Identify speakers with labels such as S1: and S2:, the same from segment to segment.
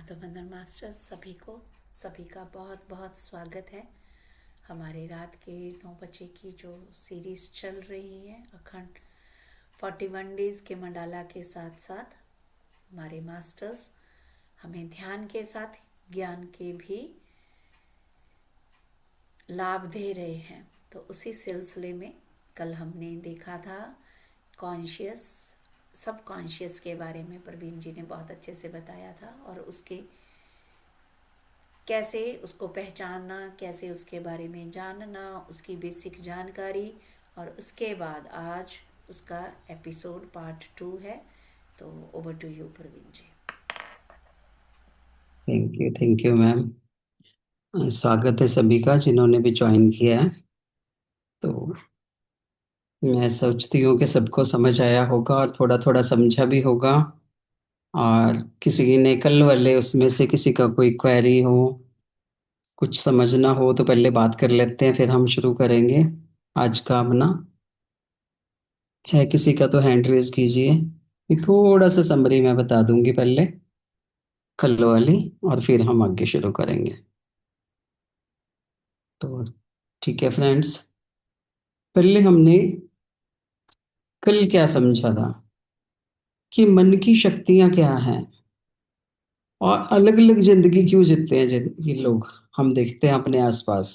S1: तो वंदन मास्टर्स सभी का बहुत बहुत स्वागत है। हमारे रात के 9 बजे की जो सीरीज़ चल रही है अखंड 41 डेज के मंडाला के साथ साथ हमारे मास्टर्स हमें ध्यान के साथ ज्ञान के भी लाभ दे रहे हैं। तो उसी सिलसिले में कल हमने देखा था कॉन्शियस सब कॉन्शियस के बारे में। प्रवीण जी ने बहुत अच्छे से बताया था और उसके कैसे उसको पहचानना, कैसे उसके बारे में जानना, उसकी बेसिक जानकारी। और उसके बाद आज उसका एपिसोड पार्ट 2 है। तो over to you Praveen ji.
S2: Thank you ma'am. स्वागत है सभी का जिन्होंने भी ज्वाइन किया है। तो मैं सोचती हूँ कि सबको समझ आया होगा और थोड़ा थोड़ा समझा भी होगा। और किसी ने कल वाले उसमें से किसी का कोई क्वेरी हो, कुछ समझना हो तो पहले बात कर लेते हैं, फिर हम शुरू करेंगे आज का अपना। है किसी का तो हैंड रेज कीजिए। ये थोड़ा सा समरी मैं बता दूंगी पहले कल वाली, और फिर हम आगे शुरू करेंगे। तो ठीक है फ्रेंड्स, पहले हमने कल क्या समझा था कि मन की शक्तियां क्या हैं और अलग अलग जिंदगी क्यों जीते हैं ये लोग, हम देखते हैं अपने आसपास।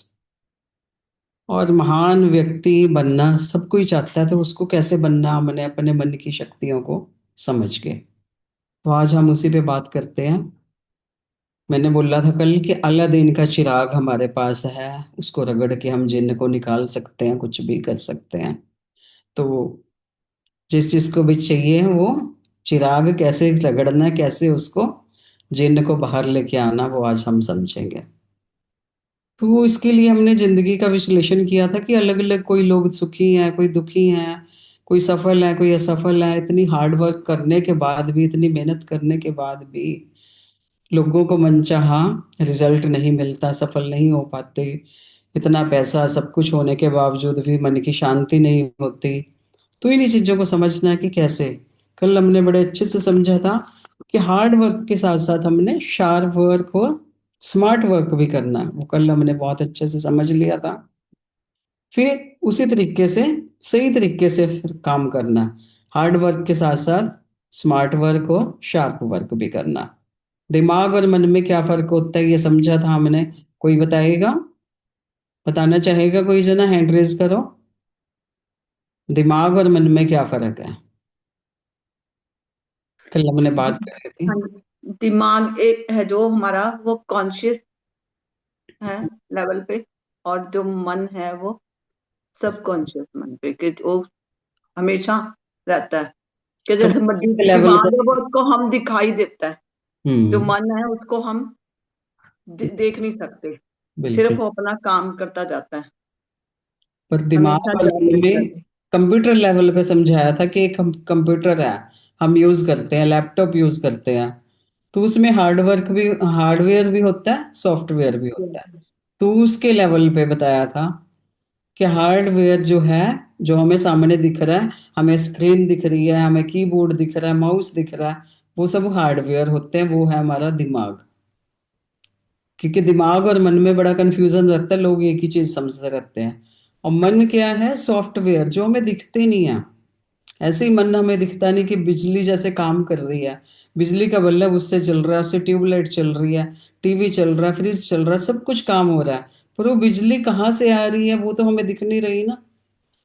S2: और महान व्यक्ति बनना सब कोई चाहता है, तो उसको कैसे बनना, हमने अपने मन की शक्तियों को समझ के। तो आज हम उसी पे बात करते हैं। मैंने बोला था कल कि अलादीन का चिराग हमारे पास है, उसको रगड़ के हम जिन्न को निकाल सकते हैं, कुछ भी कर सकते हैं। तो जिस जिसको भी चाहिए वो चिराग कैसे रगड़ना है, कैसे उसको जिन्न को बाहर लेके आना, वो आज हम समझेंगे। तो वो इसके लिए हमने जिंदगी का विश्लेषण किया था कि अलग अलग, कोई लोग सुखी हैं, कोई दुखी हैं, कोई सफल है, कोई असफल है। इतनी हार्ड वर्क करने के बाद भी, इतनी मेहनत करने के बाद भी लोगों को मनचाहा रिजल्ट नहीं मिलता, सफल नहीं हो पाते। इतना पैसा सब कुछ होने के बावजूद भी मन की शांति नहीं होती। तो इन्हीं चीजों को समझना है कि कैसे। कल हमने बड़े अच्छे से समझा था कि हार्ड वर्क के साथ साथ हमने शार्प वर्क और स्मार्ट वर्क भी करना है। वो कल हमने बहुत अच्छे से समझ लिया था। फिर उसी तरीके से, सही तरीके से फिर काम करना, हार्ड वर्क के साथ साथ स्मार्ट वर्क और शार्प वर्क भी करना। दिमाग और मन में क्या फर्क होता है ये समझा था हमने। कोई बताएगा, बताना चाहेगा कोई जना, हैंड रेज करो। दिमाग और मन में क्या फर्क है, कल हमने बात कर रही थी।
S3: हाँ, दिमाग एक है जो हमारा वो कॉन्शियस है लेवल पे, और जो मन है वो सब कॉन्शियस मन पे, कि वो हमेशा रहता है। कि जैसे
S2: लेवल
S3: दिमाग
S2: पे।
S3: है वो उसको हम दिखाई देता है, जो
S2: हम्म।
S3: मन है उसको हम देख नहीं सकते। सिर्फ
S2: बिल्कुल।
S3: वो अपना काम करता जाता है,
S2: पर दिमाग
S3: हमेशा
S2: वाले
S3: जागृत
S2: में
S3: रहता है।
S2: कंप्यूटर लेवल पे समझाया था कि एक कंप्यूटर है, हम यूज करते हैं, लैपटॉप यूज करते हैं। तो उसमें हार्डवर्क भी, हार्डवेयर भी होता है, सॉफ्टवेयर भी होता है। तो उसके लेवल पे बताया था कि हार्डवेयर जो है, जो हमें सामने दिख रहा है, हमें स्क्रीन दिख रही है, हमें कीबोर्ड दिख रहा है, माउस दिख रहा है, वो सब हार्डवेयर होते हैं। वो है हमारा दिमाग। क्योंकि दिमाग और मन में बड़ा कंफ्यूजन रहता है, लोग एक ही चीज समझते रहते हैं। और मन क्या है, सॉफ्टवेयर जो हमें दिखते नहीं है। ऐसे ही मन हमें दिखता नहीं कि बिजली जैसे काम कर रही है, बिजली का बल्ब उससे चल रहा है, उससे ट्यूबलाइट चल रही है, टीवी चल रहा है, फ्रिज चल रहा है, सब कुछ काम हो रहा है। पर वो बिजली कहाँ से आ रही है वो तो हमें दिख नहीं रही ना।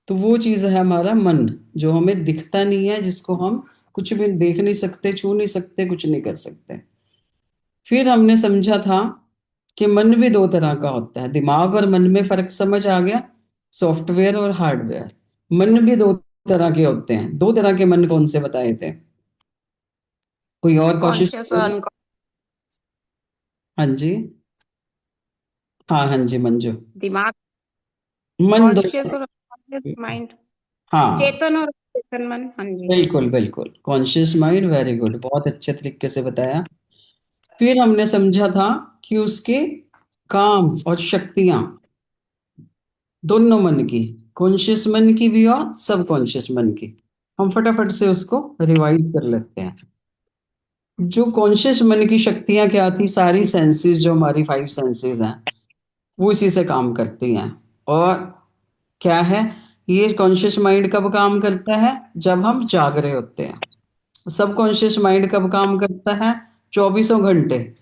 S2: तो वो चीज है हमारा मन, जो हमें दिखता नहीं है, जिसको हम कुछ भी देख नहीं सकते, छू नहीं सकते, कुछ नहीं कर सकते। फिर हमने समझा था कि मन भी दो तरह का होता है। दिमाग और मन में फर्क समझ आ गया, सॉफ्टवेयर और हार्डवेयर। मन भी दो तरह के होते हैं। दो तरह के मन कौन से बताए थे, कोई और कोशिश
S4: कॉन्शियस और
S2: करो। हाँ जी, हाँ हाँ जी मंजू।
S4: दिमाग।
S2: मन दो।
S4: कॉन्शियस और माइंड।
S2: हाँ,
S4: चेतन और चेतन मन, हाँ जी।
S2: बिल्कुल बिल्कुल, कॉन्शियस माइंड, वेरी गुड, बहुत अच्छे तरीके से बताया। फिर हमने समझा था कि उसके काम और शक्तियां दोनों मन की, कॉन्शियस मन की भी और सब कॉन्शियस मन की। हम फटाफट से उसको रिवाइज कर लेते हैं। जो कॉन्शियस मन की शक्तियां क्या थी, सारी सेंसेस जो हमारी 5 सेंसेस हैं वो इसी से काम करती हैं। और क्या है, ये कॉन्शियस माइंड कब काम करता है? जब हम जाग रहे होते हैं। सबकॉन्शियस माइंड कब काम करता है? 24 घंटे।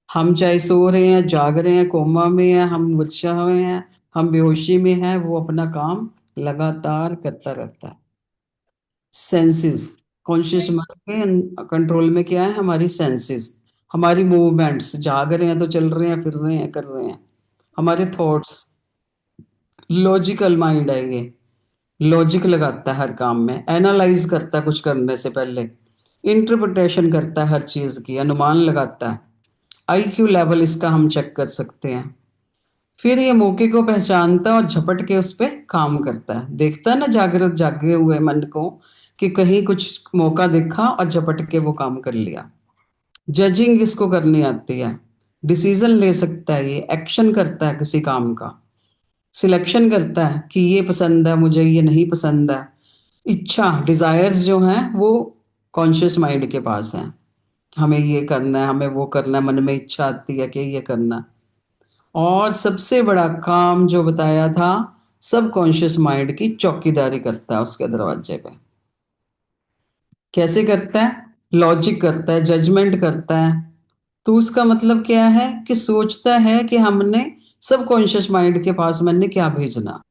S2: हम चाहे सो रहे हैं, जाग रहे हैं, कोमा में हैं, हम मूर्छा में हैं, हम बेहोशी में हैं, वो अपना काम लगातार करता रहता है। सेंसेस, कॉन्शियस माइंड के कंट्रोल में क्या है? हमारी सेंसेस, हमारी मूवमेंट्स, जाग रहे हैं तो चल रहे हैं, फिर रहे हैं, कर रहे हैं। हमारे थॉट्स, लॉजिकल माइंड है ये, लॉजिक लगाता है हर काम में, एनालाइज करता है कुछ करने से पहले, इंटरप्रिटेशन करता है हर चीज की, अनुमान लगाता है। आईक्यू लेवल इसका हम चेक कर सकते हैं। फिर ये मौके को पहचानता है और झपट के उस पर काम करता है। देखता है ना जागृत जागे हुए मन को कि कहीं कुछ मौका देखा और झपट के वो काम कर लिया। जजिंग इसको करनी आती है, डिसीजन ले सकता है, ये एक्शन करता है किसी काम का, सिलेक्शन करता है कि ये पसंद है मुझे, ये नहीं पसंद है। इच्छा, डिजायर्स जो हैं वो कॉन्शियस माइंड के पास हैं। हमें ये करना है, हमें वो करना है, मन में इच्छा आती है कि ये करना है। और सबसे बड़ा काम जो बताया था, सब कॉन्शियस माइंड की चौकीदारी करता है उसके दरवाजे पे। कैसे करता है? लॉजिक करता है, जजमेंट करता है। तो उसका मतलब क्या है कि सोचता है कि हमने सब कॉन्शियस माइंड के पास मैंने क्या भेजना।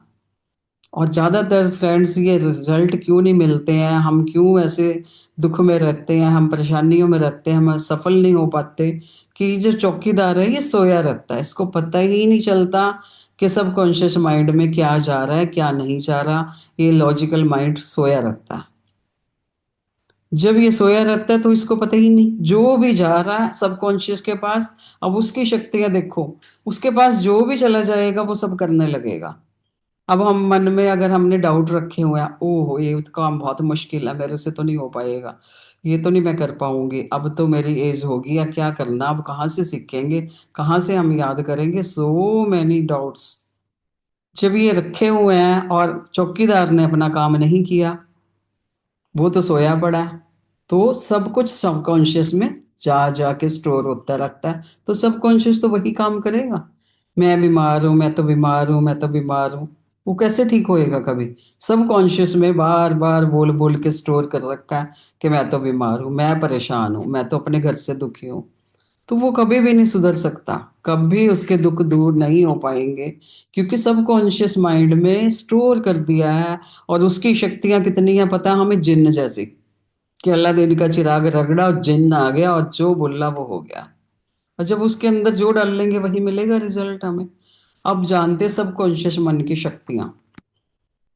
S2: और ज्यादातर फ्रेंड्स ये रिजल्ट क्यों नहीं मिलते हैं, हम क्यों ऐसे दुख में रहते हैं, हम परेशानियों में रहते हैं, हम सफल नहीं हो पाते, कि जो चौकीदार है ये सोया रहता है, इसको पता ही नहीं चलता कि सब कॉन्शियस माइंड में क्या जा रहा है, क्या नहीं जा रहा। ये लॉजिकल माइंड सोया रहता है। जब ये सोया रहता है तो इसको पता ही नहीं, जो भी जा रहा है सबकॉन्शियस के पास, अब उसकी शक्तियां देखो, उसके पास जो भी चला जाएगा वो सब करने लगेगा। अब हम मन में अगर हमने डाउट रखे हुए हैं, ओहो ये तो काम बहुत मुश्किल है, मेरे से तो नहीं हो पाएगा, ये तो नहीं मैं कर पाऊंगी, अब तो मेरी एज होगी, या क्या करना, अब कहाँ से सीखेंगे, कहाँ से हम याद करेंगे, सो मैनी डाउट्स। जब ये रखे हुए हैं और चौकीदार ने अपना काम नहीं किया, वो तो सोया पड़ा है, तो सब कुछ सबकॉन्शियस में जा जा के स्टोर होता रहता है। तो सबकॉन्शियस तो वही काम करेगा। मैं बीमार हूं, मैं तो बीमार हूं, मैं तो बीमार हूं, वो कैसे ठीक होएगा कभी? सबकॉन्शियस में बार बार बोल बोल के स्टोर कर रखा है कि मैं तो बीमार हूं, मैं परेशान हूं, मैं तो अपने घर से दुखी हूं। तो वो कभी भी नहीं सुधर सकता, कभी उसके दुख दूर नहीं हो पाएंगे, क्योंकि सबकॉन्शियस माइंड में स्टोर कर दिया है। और उसकी शक्तियां कितनी है पता है हमें? जिन्न जैसी, कि अल्लाह दिन का चिराग रगड़ा और जिन्न आ गया और जो बोला वो हो गया। और जब उसके अंदर जो डाल लेंगे वही मिलेगा रिजल्ट हमें। अब जानते सबकॉन्शियस मन की शक्तियां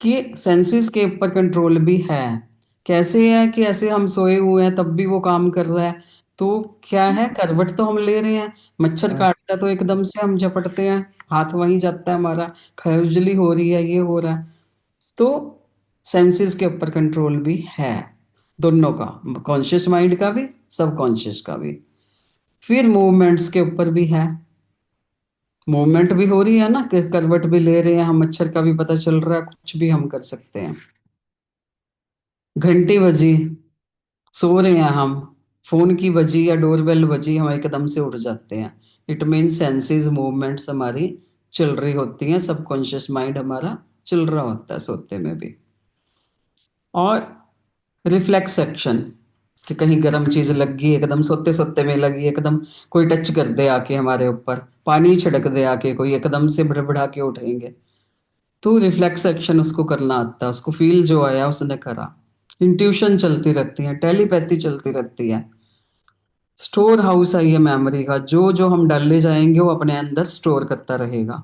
S2: कि सेंसेस के ऊपर कंट्रोल भी है। कैसे है कि ऐसे हम सोए हुए हैं तब भी वो काम कर रहा है। तो क्या है, करवट तो हम ले रहे हैं, मच्छर काटता है तो एकदम से हम झपटते हैं, हाथ वहीं जाता है हमारा, खजुली हो रही है, ये हो रहा है। तो सेंसेस के ऊपर कंट्रोल भी है, दोनों का, कॉन्शियस माइंड का भी, सबकॉन्शियस का भी। फिर मूवमेंट्स के ऊपर भी है, मूवमेंट भी हो रही है ना, कि करवट भी ले रहे हैं हम, मच्छर का भी पता चल रहा है, कुछ भी हम कर सकते हैं। घंटी बजी, सो रहे हैं हम, फोन की बजी या डोरबेल बजी, हम एकदम से उठ जाते हैं। इट मीन सेंसेस मूवमेंट्स हमारी चल रही होती हैं, सबकॉन्शियस माइंड हमारा चल रहा होता है सोते में भी। और रिफ्लेक्स एक्शन, कि कहीं गर्म चीज लग गई, एकदम सोते सोते में लगी, एकदम कोई टच कर दे आके हमारे ऊपर, पानी छिड़क दे आके कोई, एकदम से बड़बड़ा के उठेंगे। तो रिफ्लेक्स एक्शन उसको करना आता है, उसको फील जो आया उसने करा। इंट्यूशन चलती रहती है, टेलीपैथी चलती रहती है। स्टोर हाउस है ये मेमोरी का, जो जो हम डाले जाएंगे वो अपने अंदर स्टोर करता रहेगा।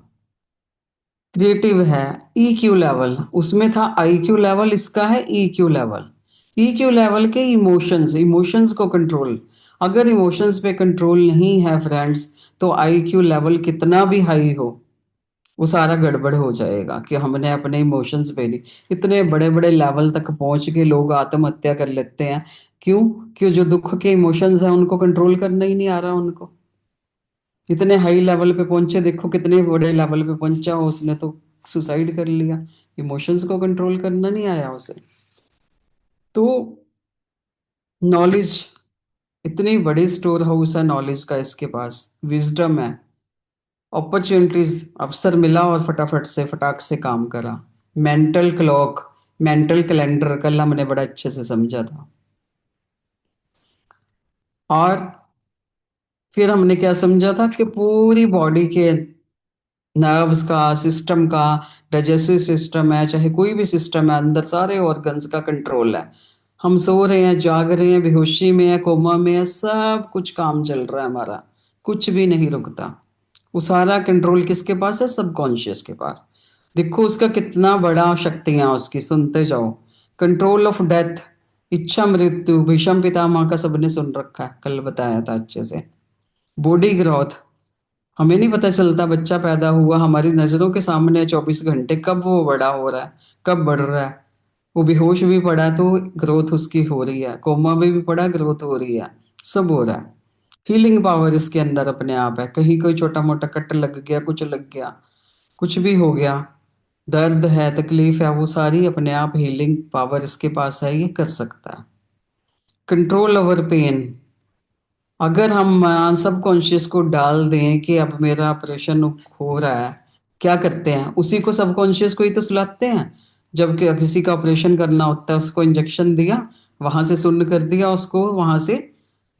S2: क्रिएटिव है, ईक्यू लेवल, उसमें था आईक्यू लेवल, इसका है ईक्यू लेवल। ईक्यू लेवल के इमोशंस, इमोशंस को कंट्रोल, अगर इमोशंस पे कंट्रोल नहीं है फ्रेंड्स, तो आईक्यू लेवल कितना भी हाई हो वो सारा गड़बड़ हो जाएगा, कि हमने अपने इमोशंस पे नहीं। इतने बड़े बड़े लेवल तक पहुंच के लोग आत्महत्या कर लेते हैं, क्यों? क्यों, जो दुख के इमोशंस हैं उनको कंट्रोल करना ही नहीं आ रहा उनको। इतने हाई लेवल पे पहुंचे, देखो कितने बड़े लेवल पे पहुंचा हो, उसने तो सुसाइड कर लिया, इमोशंस को कंट्रोल करना नहीं आया उसे। तो नॉलेज, इतनी बड़ी स्टोर हाउस है नॉलेज का इसके पास, विजडम है, अपॉर्चुनिटीज, अवसर मिला और फटाफट से फटाक से काम करा। मेंटल क्लॉक, मेंटल कैलेंडर कल हमने बड़ा अच्छे से समझा था। और फिर हमने क्या समझा था कि पूरी बॉडी के नर्व्स का, सिस्टम का, डाइजेस्टिव सिस्टम है, चाहे कोई भी सिस्टम है, अंदर सारे ऑर्गन्स का कंट्रोल है। हम सो रहे हैं, जाग रहे हैं, बेहोशी में है, कोमा में है, सब कुछ काम चल रहा है हमारा, कुछ भी नहीं रुकता। वो सारा कंट्रोल किसके पास है? सबकॉन्शियस के पास। देखो उसका कितना बड़ा शक्तियां उसकी, सुनते जाओ। कंट्रोल ऑफ डेथ, इच्छा मृत्यु, भीष्म पितामह का सबने सुन रखा है, कल बताया था अच्छे से। बॉडी ग्रोथ, हमें नहीं पता चलता बच्चा पैदा हुआ, हमारी नजरों के सामने 24 घंटे, कब वो बड़ा हो रहा है, कब बढ़ रहा है। वो बेहोश भी पड़ा है तो ग्रोथ उसकी हो रही है, कोमा में भी पड़ा, ग्रोथ हो रही है, सब हो रहा है। हीलिंग पावर इसके अंदर अपने आप है। कहीं कोई छोटा मोटा कट लग गया, कुछ लग गया, कुछ भी हो गया, दर्द है, तकलीफ है, वो सारी अपने आप हीलिंग पावर इसके पास है, ये कर सकता है। कंट्रोल ओवर पेन, अगर हम सबकॉन्शियस को डाल दें कि अब मेरा ऑपरेशन हो रहा है, क्या करते हैं? उसी को, सबकॉन्शियस को ही तो सुलाते हैं। जब किसी का ऑपरेशन करना होता है, उसको इंजेक्शन दिया, वहां से सुन्न कर दिया उसको, वहां से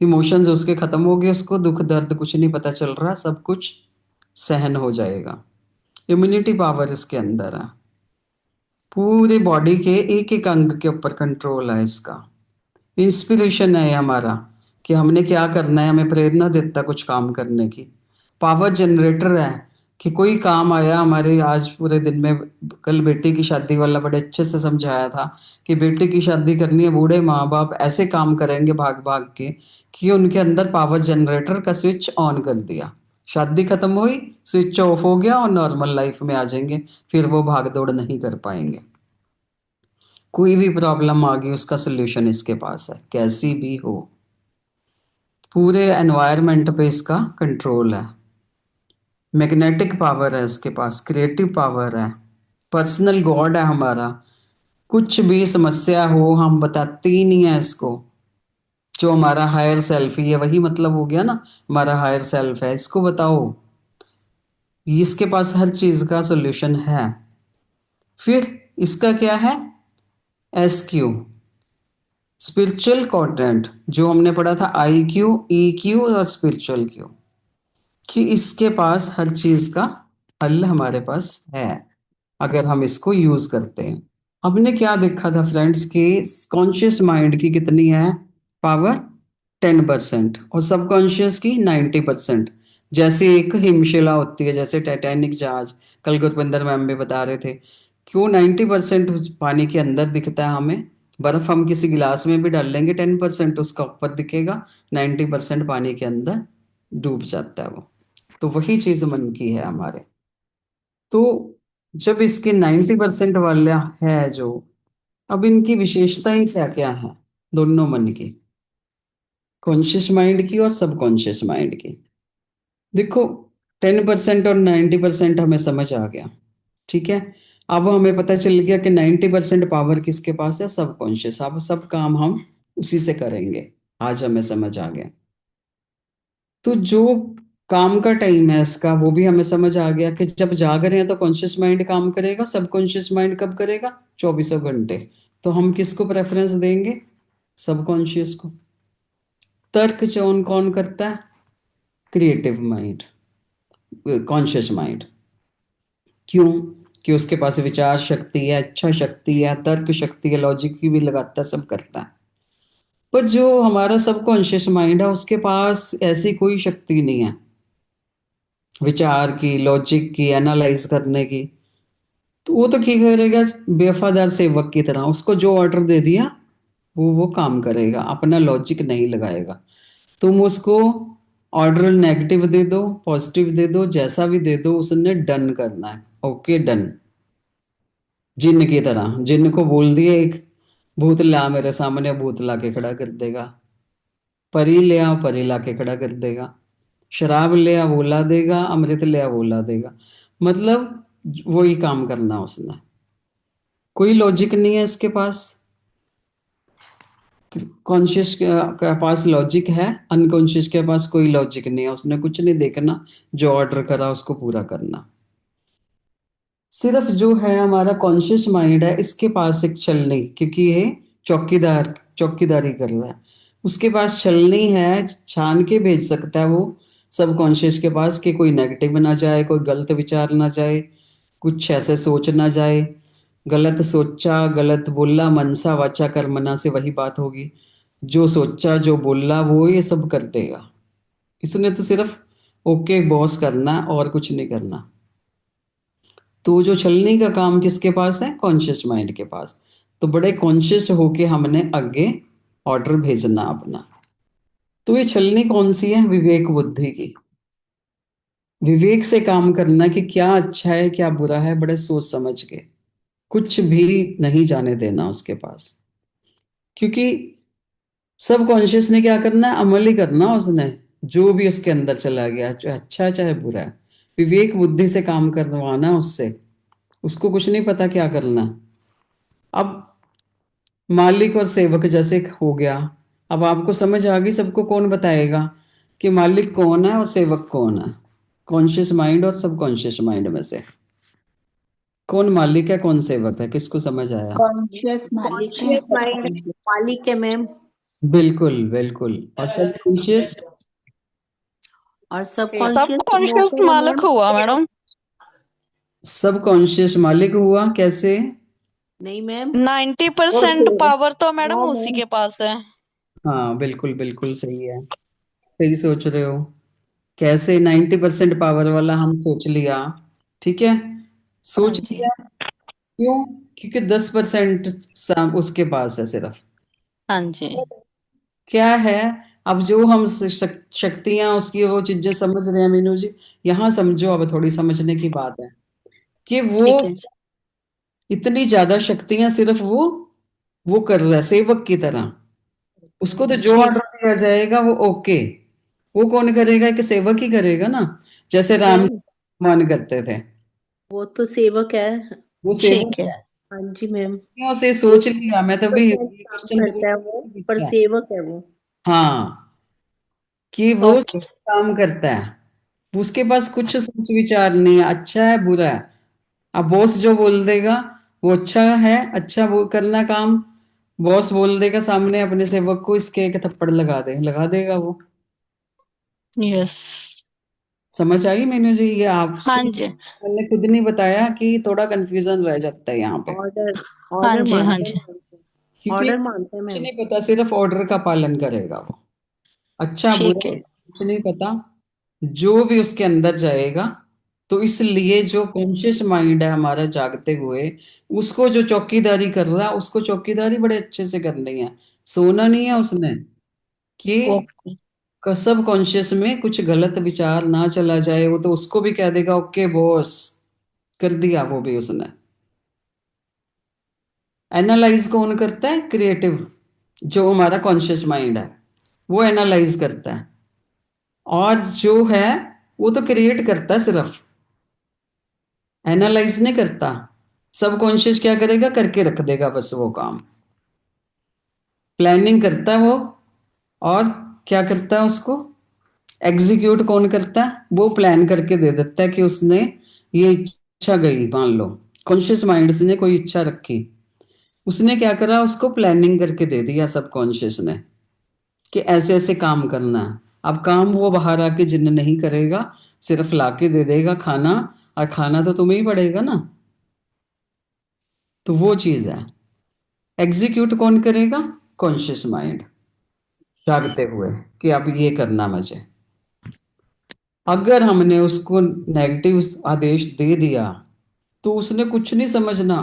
S2: इमोशंस उसके खत्म हो गए, उसको दुख दर्द कुछ नहीं पता चल रहा, सब कुछ सहन हो जाएगा। इम्यूनिटी पावर इसके अंदर है, पूरे बॉडी के एक एक अंग के ऊपर कंट्रोल है इसका। इंस्पिरेशन है हमारा कि हमने क्या करना है, हमें प्रेरणा देता कुछ काम करने की। पावर जनरेटर है कि कोई काम आया हमारे आज पूरे दिन में। कल बेटी की शादी वाला बड़े अच्छे से समझाया था कि बेटी की शादी करनी है, बूढ़े माँ बाप ऐसे काम करेंगे भाग भाग के कि उनके अंदर पावर जनरेटर का स्विच ऑन कर दिया, शादी खत्म हुई, स्विच ऑफ हो गया और नॉर्मल लाइफ में आ जाएंगे, फिर वो भाग दौड़ नहीं कर पाएंगे। कोई भी प्रॉब्लम आ गई, उसका सोल्यूशन इसके पास है, कैसी भी हो। पूरे एनवायरनमेंट पे इसका कंट्रोल है। मैग्नेटिक पावर है इसके पास, क्रिएटिव पावर है, पर्सनल गॉड है हमारा। कुछ भी समस्या हो हम बताते ही नहीं है इसको। जो हमारा हायर सेल्फ, ये वही मतलब हो गया ना, हमारा हायर सेल्फ है, इसको बताओ, इसके पास हर चीज का सोल्यूशन है। फिर इसका क्या है? SQ, स्पिरिचुअल क्वाड्रेंट, जो हमने पढ़ा था IQ, EQ और स्पिरिचुअल क्यू, कि इसके पास हर चीज का हल हमारे पास है अगर हम इसको यूज करते हैं। हमने क्या देखा था फ्रेंड्स कि कॉन्शियस माइंड की कितनी है पावर? 10% और सबकॉन्शियस की 90%। जैसे एक हिमशिला होती है, जैसे टाइटैनिक जहाज, कल गुरविंदर मैम भी बता रहे थे, क्यों 90% पानी के अंदर दिखता है हमें। बर्फ हम किसी गिलास में भी डाल लेंगे, 10% उसका ऊपर दिखेगा, 90% पानी के अंदर डूब जाता है वो। तो वही चीज मन की है हमारे। तो जब इसके 90% वाला है जो, अब इनकी विशेषताएं क्या क्या है दोनों मन की, कॉन्शियस माइंड की और सबकॉन्शियस माइंड की? देखो, 10% और 90% हमें समझ आ गया, ठीक है। अब हमें पता चल गया कि 90% पावर किसके पास है? सबकॉन्शियस। अब सब काम हम उसी से करेंगे, आज हमें समझ आ गया। तो जो काम का टाइम है इसका, वो भी हमें समझ आ गया कि जब जाग रहे हैं तो कॉन्शियस माइंड काम करेगा, सबकॉन्शियस माइंड कब करेगा? 24 घंटे। तो हम किसको प्रेफरेंस देंगे? सबकॉन्शियस को। तर्क कौन कौन करता है? Creative mind, conscious mind. क्यों? कि उसके पास विचार शक्ति है, इच्छा शक्ति है, तर्क शक्ति है, लॉजिक की भी लगाता है, सब करता है। पर जो हमारा सबकॉन्शियस माइंड है उसके पास ऐसी कोई शक्ति नहीं है, विचार की, लॉजिक की, एनालाइज करने की। तो वो तो क्या करेगा? बेवफादार सेवक की तरह, उसको जो ऑर्डर दे दिया वो काम करेगा, अपना लॉजिक नहीं लगाएगा। तुम उसको ऑर्डर नेगेटिव दे दो, पॉजिटिव दे दो, जैसा भी दे दो, उसने डन करना है, ओके डन। जिन की तरह, जिन को बोल दिए एक भूत ला मेरे सामने, भूत ला के खड़ा कर देगा। परी ले आओ, परी ला के खड़ा कर देगा। शराब ले आ, वो ला देगा। अमृत ले आ, वो ला देगा। मतलब वही काम करना उसने, कोई लॉजिक नहीं है इसके पास। कॉन्शियस के पास लॉजिक है, अनकॉन्शियस के पास कोई लॉजिक नहीं है, उसने कुछ नहीं देखना, जो ऑर्डर करा उसको पूरा करना। सिर्फ जो है हमारा कॉन्शियस माइंड है, इसके पास एक छलनी, क्योंकि ये चौकीदारी कर रहा है, उसके पास छलनी है, छान के भेज सकता है वो सब कॉन्शियस के पास कि कोई नेगेटिव ना जाए, कोई गलत विचार ना जाए, कुछ ऐसे सोच ना जाए। गलत सोचा, गलत बोला, मनसा वाचा कर्मणा से वही बात होगी। जो सोचा जो बोला वो ये सब कर देगा। इसने तो सिर्फ ओके बॉस करना है और कुछ नहीं करना। तो जो छलनी का काम किसके पास है? कॉन्शियस माइंड के पास। तो बड़े कॉन्शियस होके हमने आगे ऑर्डर भेजना अपना। तो ये छलनी कौन सी है? विवेक बुद्धि की। विवेक से काम करना कि क्या अच्छा है क्या बुरा है, बड़े सोच समझ के, कुछ भी नहीं जाने देना उसके पास। क्योंकि सब कॉन्शियस ने क्या करना है? अमल ही करना उसने, जो भी उसके अंदर चला गया, चाहे अच्छा है चाहे बुरा है। विवेक बुद्धि से काम करवाना उससे, उसको कुछ नहीं पता क्या करना। अब मालिक और सेवक जैसे हो गया। अब आपको समझ आ गई, सबको कौन बताएगा कि मालिक कौन है और सेवक कौन है? कॉन्शियस माइंड और सबकॉन्शियस माइंड में से कौन मालिक है कौन सेवक है, किसको समझ आया?
S5: कॉन्शियस मालिक है,
S6: कॉन्शियस माइंड
S5: सबकॉन्शियस
S6: मालिक है मैम,
S2: बिल्कुल बिल्कुल। और सबकॉन्शियस?
S6: और
S1: से
S6: सबकॉन्शियस
S4: सबकॉन्शियस
S6: नौकर है
S4: मालक
S6: मैम।
S4: हुआ मैडम।
S2: सबकॉन्शियस मालिक हुआ कैसे?
S6: नहीं मैम,
S4: 90% पावर तो मैडम
S6: हाँ
S4: उसी
S6: मैम,
S4: के पास है।
S2: हाँ बिल्कुल बिल्कुल सही है, सही सोच रहे हो। कैसे 90% पावर वाला हम सोच लिया? ठीक है,
S4: हाँ
S2: सोच
S4: जी।
S2: लिया। क्यों? क्योंकि 10% उसके पास है सिर्फ।
S4: हाँ जी।
S2: क्या है? अब जो हम शक्तियां उसकी वो चीजें समझ रहे हैं मीनू जी, यहाँ समझो, अब थोड़ी समझने की बात है कि वो
S4: ठीक है जी।
S2: इतनी ज्यादा शक्तियां सिर्फ वो कर रहा है सेवक की तरह। उसको तो जो
S4: ठीक।
S2: ऑर्डर दिया जाएगा वो ओके। वो कौन करेगा? कि सेवक ही करेगा ना, जैसे राम
S6: मैम
S2: मान करते थे।
S6: वो तो सेवक है।
S2: वो सेवक
S4: ठीक है।
S2: है।
S6: हाँ जी मैम,
S2: क्यों से सोच लिया, मैं तभी ये
S6: 80% काम
S2: क्वेश्चन
S6: करता है वो, पर
S2: पूछा।
S6: सेवक है वो।
S2: हाँ, कि वो
S4: ओके।
S2: काम करता है, उसके पास कुछ सोच विचार नहीं है, अच्छा है बुरा है। अब बॉस जो बोल देगा वो अच्छा है, अच्छा वो करना काम। बॉस बोल देगा सामने अपने सेवक को, इसके एक थप्पड़ लगा देगा वो।
S4: यस।
S2: समझ आई मैंने जी? ये आपसे
S4: हाँ जी।
S2: मैंने खुद नहीं बताया कि थोड़ा कंफ्यूजन रह जाता है यहाँ पे।
S6: ऑर्डर
S4: हाँ
S6: ऑर्डर
S4: जी। हाँ
S6: मानते
S4: जी।
S6: हैं,
S2: क्योंकि
S6: ऑर्डर मानते हैं
S2: कुछ
S6: मैम।
S2: नहीं पता, सिर्फ ऑर्डर का पालन करेगा वो। अच्छा
S4: ठीक
S2: बुरा
S4: है।
S2: कुछ नहीं पता, जो भी उसके अंदर जाएगा। तो इसलिए जो कॉन्शियस माइंड है हमारा जागते हुए, उसको जो चौकीदारी कर रहा है, उसको चौकीदारी बड़े अच्छे से करनी है। सोना नहीं है उसने, कि
S4: ओके।
S2: सब कॉन्शियस में कुछ गलत विचार ना चला जाए। वो तो उसको भी कह देगा ओके बॉस, कर दिया वो भी उसने। एनालाइज कौन करता है? क्रिएटिव, जो हमारा कॉन्शियस माइंड है वो एनालाइज करता है। और जो है वो तो क्रिएट करता है सिर्फ, एनालाइज नहीं करता। सबकॉन्शियस क्या करेगा? करके रख देगा बस वो काम। प्लानिंग करता है वो, और क्या करता है उसको एग्जीक्यूट कौन करता है? वो प्लान करके दे देता है कि उसने ये इच्छा गई, मान लो कॉन्शियस माइंड ने कोई इच्छा रखी, उसने क्या करा? उसको प्लानिंग करके दे दिया सबकॉन्शियस ने कि ऐसे ऐसे काम करना है। अब काम वो बाहर आके जिन्न नहीं करेगा, सिर्फ लाके दे देगा खाना, और खाना तो तुम्हें ही पड़ेगा ना। तो वो चीज है। एग्जीक्यूट कौन करेगा? कॉन्शियस माइंड, जागते हुए, कि अब ये करना मुझे। अगर हमने उसको नेगेटिव आदेश दे दिया तो उसने कुछ नहीं समझना,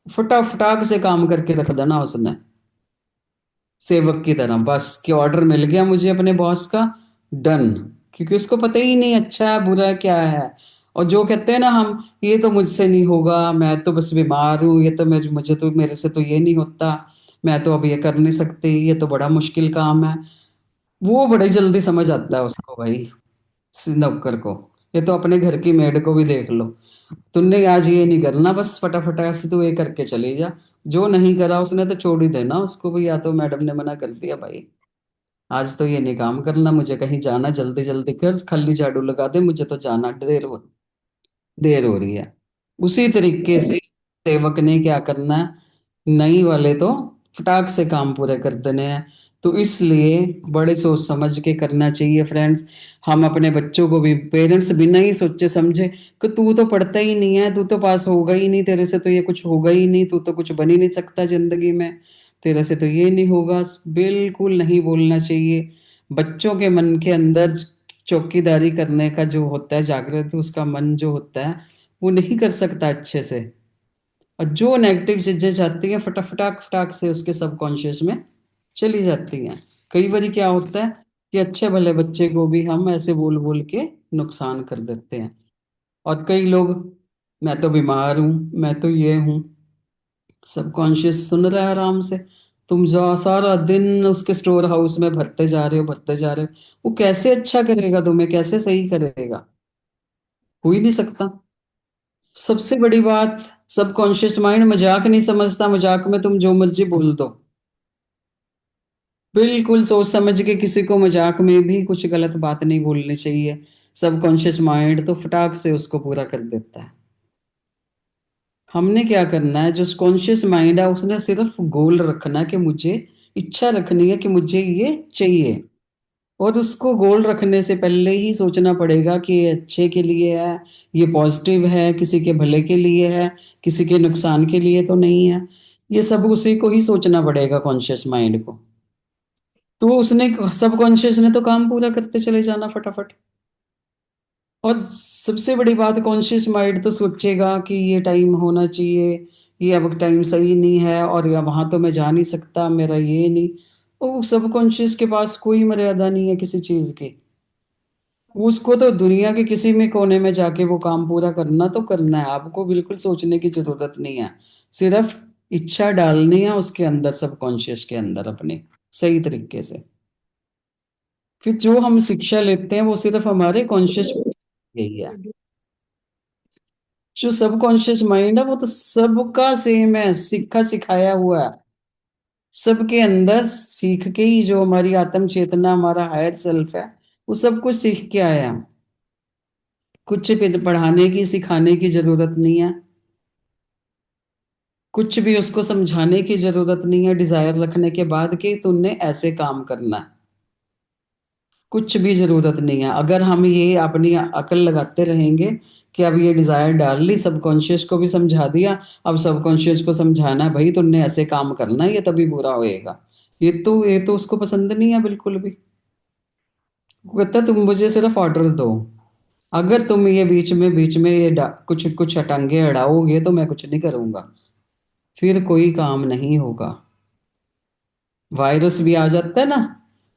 S2: फटाफटाक से काम करके रख देना उसने, सेवक की तरह। बस कि ऑर्डर मिल गया मुझे अपने बॉस का, डन। क्योंकि उसको पता ही नहीं अच्छा है बुरा क्या है। और जो कहते हैं ना हम, ये तो मुझसे नहीं होगा, मैं तो बस बीमार हूँ, ये तो मुझे तो मेरे से तो ये नहीं होता, मैं तो अब ये कर नहीं सकती, ये तो बड़ा मुश्किल काम है। वो बड़ी जल्दी समझ आता है उसको भाई, नौकर को। ये तो अपने घर की मेड को भी देख लो, तुमने आज ये नहीं करना, बस फटाफट ऐसे तू ये करके चली जा, जो नहीं करा उसने तो छोड़ ही देना उसको भी, या तो मैडम ने मना कर दिया भाई आज तो ये नहीं काम करना, मुझे कहीं जाना, जल्दी जल्दी कर, खाली झाड़ू लगा दे, मुझे तो जाना, देर हो रही है। उसी तरीके से सेवक ने क्या करना है, नई वाले तो फटाक से काम पूरे कर देने हैं। तो इसलिए बड़े सोच समझ के करना चाहिए फ्रेंड्स। हम अपने बच्चों को भी, पेरेंट्स बिना ही सोचे समझे कि तू तो पढ़ता ही नहीं है, तू तो पास होगा ही नहीं, तेरे से तो ये कुछ होगा ही नहीं, तू तो कुछ बन ही नहीं सकता जिंदगी में, तेरे से तो ये नहीं होगा, बिल्कुल नहीं बोलना चाहिए। बच्चों के मन के अंदर चौकीदारी करने का जो होता है जागृत, उसका मन जो होता है वो नहीं कर सकता अच्छे से, और जो नेगेटिव चीजें जाती हैं फटाक फटाक से उसके सबकॉन्शियस में चली जाती हैं। कई बार क्या होता है कि अच्छे भले बच्चे को भी हम ऐसे बोल बोल के नुकसान कर देते हैं। और कई लोग, मैं तो बीमार हूं, मैं तो ये हूं, सबकॉन्शियस सुन रहा है आराम से, तुम जो सारा दिन उसके स्टोर हाउस में भरते जा रहे हो, भरते जा रहे हो, वो कैसे अच्छा करेगा, तुम्हें कैसे सही करेगा, हो ही नहीं सकता। सबसे बड़ी बात, सबकॉन्शियस माइंड मजाक नहीं समझता, मजाक में तुम जो मर्जी बोल दो, बिल्कुल सोच समझ के, किसी को मजाक में भी कुछ गलत बात नहीं बोलनी चाहिए। सबकॉन्शियस माइंड तो फटाक से उसको पूरा कर देता है। हमने क्या करना है, जो कॉन्शियस माइंड है उसने सिर्फ गोल रखना है कि मुझे इच्छा रखनी है कि मुझे ये चाहिए, और उसको गोल रखने से पहले ही सोचना पड़ेगा कि ये अच्छे के लिए है, ये पॉजिटिव है, किसी के भले के लिए है, किसी के नुकसान के लिए तो नहीं है। ये सब उसी को ही सोचना पड़ेगा, कॉन्शियस माइंड को। तो उसने, सबकॉन्शियस ने तो काम पूरा करते चले जाना फटाफट। और सबसे बड़ी बात, कॉन्शियस माइंड तो सोचेगा कि ये टाइम होना चाहिए, ये अब टाइम सही नहीं है, और या वहां तो मैं जा नहीं सकता, मेरा ये नहीं। वो सबकॉन्शियस के पास कोई मर्यादा नहीं है किसी चीज की, उसको तो दुनिया के किसी में कोने में जाके वो काम पूरा करना तो करना है, आपको बिल्कुल सोचने की जरूरत नहीं है। सिर्फ इच्छा डालनी है उसके अंदर, सबकॉन्शियस के अंदर अपने सही तरीके से। फिर जो हम शिक्षा लेते हैं वो सिर्फ हमारे कॉन्शियस यही है। जो सबकॉन्शियस माइंड है वो तो सबका सेम है, सीखा सिखाया हुआ है, सबके अंदर सीख के ही, जो हमारी आत्म चेतना, हमारा हायर सेल्फ है, वो सब कुछ सीख के आया है। कुछ भी पढ़ाने की सिखाने की जरूरत नहीं है, कुछ भी उसको समझाने की जरूरत नहीं है, डिजायर रखने के बाद कि तुमने ऐसे काम करना है, कुछ भी जरूरत नहीं है। अगर हम ये अपनी अकल लगाते रहेंगे कि अब ये डिजायर डाल ली, सबकॉन्शियस को भी समझा दिया, अब सबकॉन्शियस को समझाना है भाई तुमने ऐसे काम करना है, ये तभी बुरा होएगा, ये तो उसको पसंद नहीं है बिल्कुल भी। वो कहता है तुम मुझे सिर्फ ऑर्डर दो, अगर तुम ये बीच में ये कुछ कुछ अटंगे अड़ाओगे तो मैं कुछ नहीं करूंगा, फिर कोई काम नहीं होगा। वायरस भी आ जाता है ना,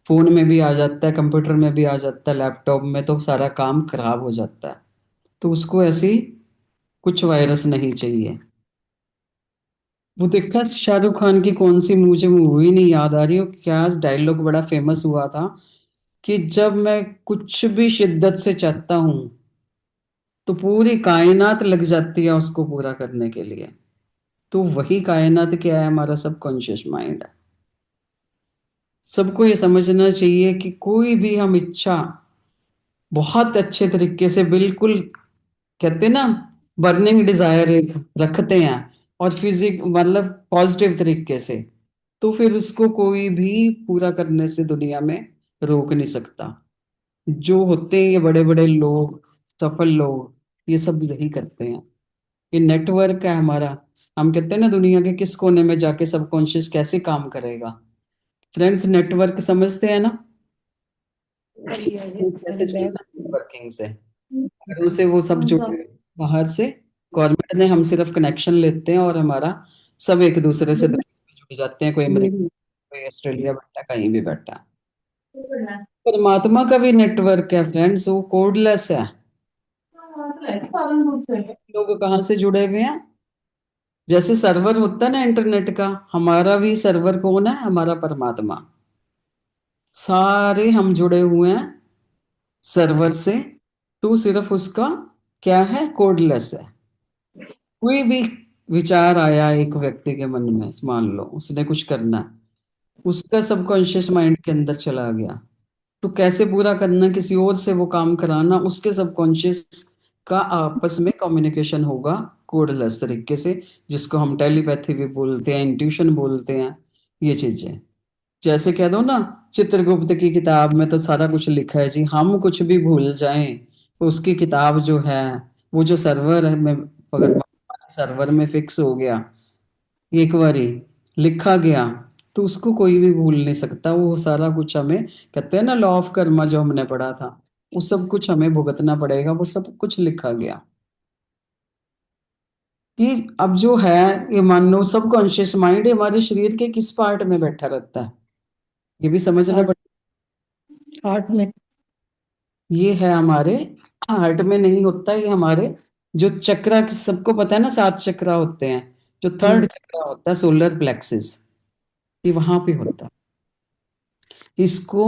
S2: फोन में भी आ जाता है, कंप्यूटर में भी आ जाता है, लैपटॉप में तो सारा काम खराब हो जाता है। तो उसको ऐसी कुछ वायरस नहीं चाहिए। वो देखा शाहरुख खान की कौन सी, मुझे मूवी नहीं याद आ रही हो, क्या डायलॉग बड़ा फेमस हुआ था कि जब मैं कुछ भी शिद्दत से चाहता हूं तो पूरी कायनात लग जाती है उसको पूरा करने के लिए। तो वही कायनात क्या है, हमारा सबकॉन्शियस माइंड है। सबको ये समझना चाहिए कि कोई भी हम इच्छा बहुत अच्छे तरीके से, बिल्कुल कहते हैं ना, बर्निंग डिजायर रखते हैं, और फिजिक मतलब पॉजिटिव तरीके से, तो फिर उसको कोई भी पूरा करने से दुनिया में रोक नहीं सकता। जो होते हैं ये बड़े बड़े लोग, सफल लोग, ये सब यही करते हैं। ये नेटवर्क है हमारा। हम कहते हैं ना दुनिया के किस कोने में जाके सबकॉन्शियस कैसे काम करेगा। फ्रेंड्स, नेटवर्क समझते हैं ना, वो कैसे चलता है नेटवर्किंग से, घरों से वो सब जुड़े, बाहर से गवर्नमेंट ने, हम सिर्फ कनेक्शन लेते हैं और हमारा सब एक दूसरे से जुड़ जाते हैं, कोई अमेरिका, कोई ऑस्ट्रेलिया बैठा, कहीं भी बैठा। परमात्मा का भी नेटवर्क है फ्रेंड्स, वो कोडलेस है। लोग कहाँ से जुड़े हुए हैं, जैसे सर्वर होता है ना इंटरनेट का, हमारा भी सर्वर कौन है, हमारा परमात्मा। सारे हम जुड़े हुए हैं सर्वर से, तो सिर्फ उसका क्या है, कोडलेस है। कोई भी विचार आया एक व्यक्ति के मन में, मान लो उसने कुछ करना है, उसका सबकॉन्शियस माइंड के अंदर चला गया, तो कैसे पूरा करना, किसी और से वो काम कराना, उसके सबकॉन्शियस का आपस में कम्युनिकेशन होगा कोडलेस तरीके से, जिसको हम टेलीपैथी भी बोलते हैं, इंट्यूशन बोलते हैं, ये चीजें। जैसे कह दो ना, चित्रगुप्त की किताब में तो सारा कुछ लिखा है जी, हम कुछ भी भूल जाएं तो उसकी किताब जो है, वो जो सर्वर है में, अगर सर्वर में फिक्स हो गया, एक बारी लिखा गया, तो उसको कोई भी भूल नहीं सकता। वो सारा कुछ हमें, कहते हैं ना लॉ ऑफ कर्मा जो हमने पढ़ा था, वो सब कुछ हमें भुगतना पड़ेगा, वो सब कुछ लिखा गया। कि अब जो है, ये मान लो सबकॉन्शियस माइंड हमारे शरीर के किस पार्ट में बैठा रहता है, ये भी समझना
S6: हार्ट
S2: पड़ेगा।
S6: हार्ट में।
S2: ये है हमारे हार्ट में नहीं होता, ये हमारे जो चक्रा, सबको पता है ना 7 चक्रा होते हैं, जो थर्ड चक्रा होता है सोलर प्लेक्सिस, ये वहां पे होता है। इसको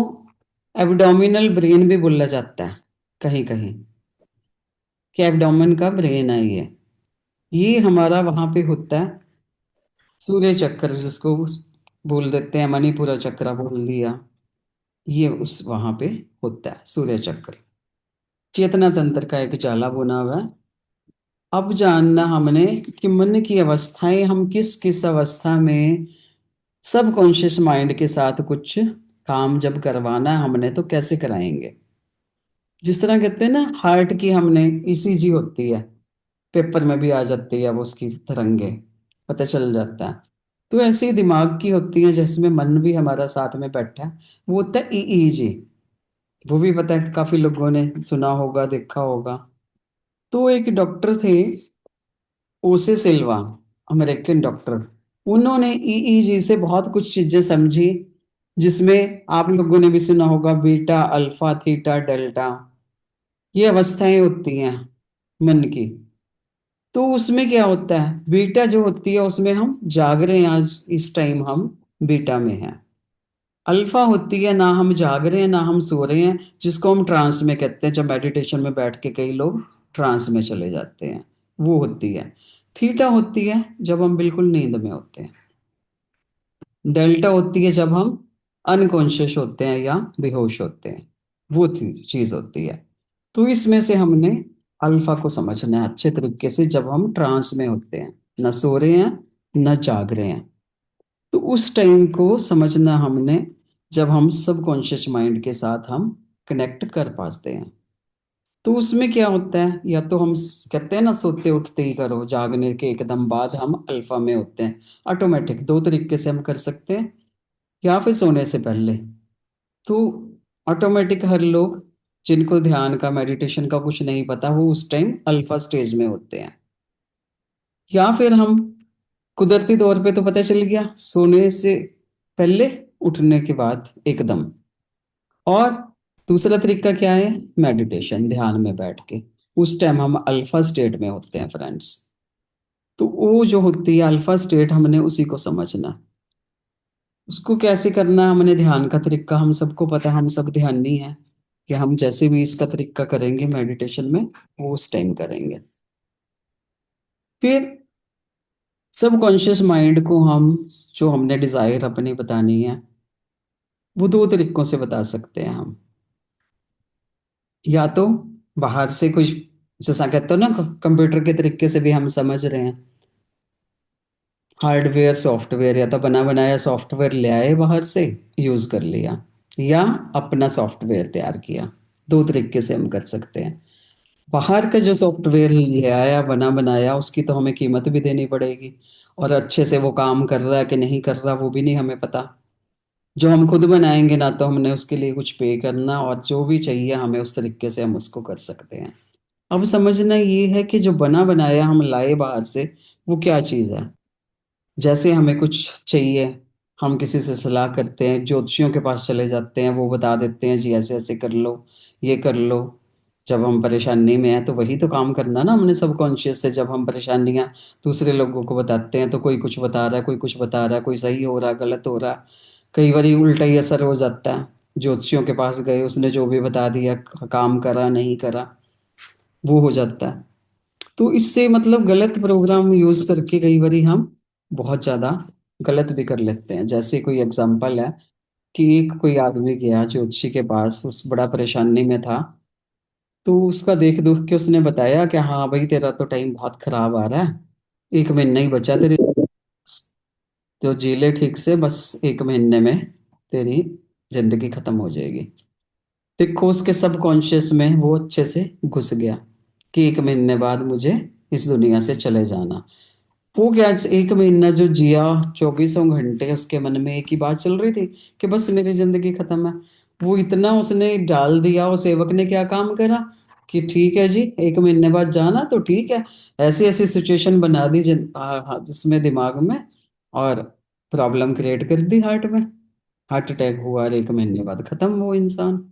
S2: एब्डोमिनल ब्रेन भी बोला जाता है कहीं कहीं, कि एब्डोमेन का ब्रेन है ये हमारा वहां पे होता है। सूर्य चक्र जिसको बोल देते हैं, मणिपुरा चक्र बोल दिया, ये उस वहां पे होता है सूर्य चक्र। चेतना तंत्र का एक जाला बुना हुआ है। अब जानना हमने कि मन की अवस्थाएं, हम किस किस अवस्था में सबकॉन्शियस माइंड के साथ कुछ काम जब करवाना है हमने, तो कैसे कराएंगे। जिस तरह कहते हैं ना, हार्ट की हमने ईसीजी होती है, पेपर में भी आ जाती है वो, उसकी तरंगे पता चल जाता है। तो ऐसे ही दिमाग की होती है, जिसमें मन भी हमारा साथ में बैठा है, वो होता है ईईजी। वो भी पता है, काफी लोगों ने सुना होगा, देखा होगा। तो एक डॉक्टर थे, ओसे सिल्वा, अमेरिकन डॉक्टर, उन्होंने ईईजी से बहुत कुछ चीजें समझी, जिसमें आप लोगों ने भी सुना होगा बीटा, अल्फा, थीटा, डेल्टा, ये अवस्थाएं होती हैं मन की। तो उसमें क्या होता है, बीटा जो होती है उसमें हम जाग रहे हैं, आज इस टाइम हम बीटा में हैं। अल्फा होती है, ना हम जाग रहे हैं ना हम सो रहे हैं, जिसको हम ट्रांस में कहते हैं, जब मेडिटेशन में बैठ के कई लोग ट्रांस में चले जाते हैं, वो होती है। थीटा होती है जब हम बिल्कुल नींद में होते हैं। डेल्टा होती है जब हम अनकॉन्शियस होते हैं या बेहोश होते हैं, वो चीज होती है। तो इसमें से हमने अल्फा को समझना है अच्छे तरीके से, जब हम ट्रांस में होते हैं, न सो रहे हैं न जाग रहे हैं, तो उस टाइम को समझना हमने, जब हम सबकॉन्शियस माइंड के साथ हम कनेक्ट कर पाते हैं। तो उसमें क्या होता है, या तो हम कहते हैं ना सोते उठते ही करो, जागने के एकदम बाद हम अल्फा में होते हैं ऑटोमेटिक। 2 तरीके से हम कर सकते हैं, या फिर सोने से पहले। तो ऑटोमेटिक हर लोग, जिनको ध्यान का मेडिटेशन का कुछ नहीं पता, वो उस टाइम अल्फा स्टेज में होते हैं। या फिर हम कुदरती तौर पे, तो पता चल गया सोने से पहले, उठने के बाद एकदम। और दूसरा तरीका क्या है, मेडिटेशन, ध्यान में बैठ के, उस टाइम हम अल्फा स्टेट में होते हैं फ्रेंड्स। तो वो जो होती है अल्फा स्टेट, हमने उसी को समझना। उसको कैसे करना, हमने ध्यान का तरीका हम सबको पता है, हम सब ध्यानी हैं, कि हम जैसे भी इसका तरीका करेंगे मेडिटेशन में, वो उस टाइम करेंगे। फिर सबकॉन्शियस माइंड को हम, जो हमने डिजायर अपनी बतानी है, वो 2 तरीकों से बता सकते हैं हम। या तो बाहर से कुछ, जैसा कहते हो ना, कंप्यूटर के तरीके से भी हम समझ रहे हैं, हार्डवेयर सॉफ्टवेयर, या तो बना बनाया सॉफ्टवेयर ले आए बाहर से, यूज कर लिया, या अपना सॉफ्टवेयर तैयार किया। 2 तरीके से हम कर सकते हैं। बाहर का जो सॉफ्टवेयर ले आया बना बनाया, उसकी तो हमें कीमत भी देनी पड़ेगी, और अच्छे से वो काम कर रहा है कि नहीं कर रहा वो भी नहीं हमें पता। जो हम खुद बनाएंगे ना, तो हमने उसके लिए कुछ पे करना, और जो भी चाहिए हमें उस तरीके से हम उसको कर सकते हैं। अब समझना ये है कि जो बना बनाया हम लाए बाहर से, वो क्या चीज़ है। जैसे हमें कुछ चाहिए, हम किसी से सलाह करते हैं, ज्योतिषियों के पास चले जाते हैं, वो बता देते हैं जी ऐसे ऐसे कर लो, ये कर लो। जब हम परेशानी में हैं, तो वही तो काम करना ना हमने सबकॉन्शियस से। जब हम परेशानियां दूसरे लोगों को बताते हैं, तो कोई कुछ बता रहा है, कोई कुछ बता रहा है, कोई सही हो रहा है, गलत हो रहा है, कई बार उल्टा ही असर हो जाता है। ज्योतिषियों के पास गए, उसने जो भी बता दिया, काम करा नहीं करा, वो हो जाता है। तो इससे मतलब गलत प्रोग्राम यूज करके कई बारी हम बहुत ज्यादा गलत भी कर लेते हैं। जैसे कोई एग्जांपल है कि एक कोई आदमी गया ज्योतिषी के पास, उस बड़ा परेशानी में था। तो उसका देख दुख के उसने बताया कि हाँ भाई तेरा तो टाइम बहुत खराब आ रहा है, 1 महीना ही बचा तेरे, तो जी ले ठीक से, बस 1 महीने में तेरी जिंदगी खत्म हो जाएगी। देखो उसके सबकॉन्शियस में वो अच्छे से घुस गया कि 1 महीने बाद मुझे इस दुनिया से चले जाना। वो क्या 1 महीना जो जिया, 24 घंटे उसके मन में एक ही बात चल रही थी कि बस मेरी जिंदगी खत्म है। वो इतना उसने डाल दिया। वो सेवक ने क्या काम करा कि ठीक है जी 1 महीने बाद जाना तो ठीक है, ऐसी ऐसी सिचुएशन बना दी उसमें दिमाग में, और प्रॉब्लम क्रिएट कर दी हार्ट में। हार्ट अटैक हुआ और 1 महीने बाद खत्म वो इंसान।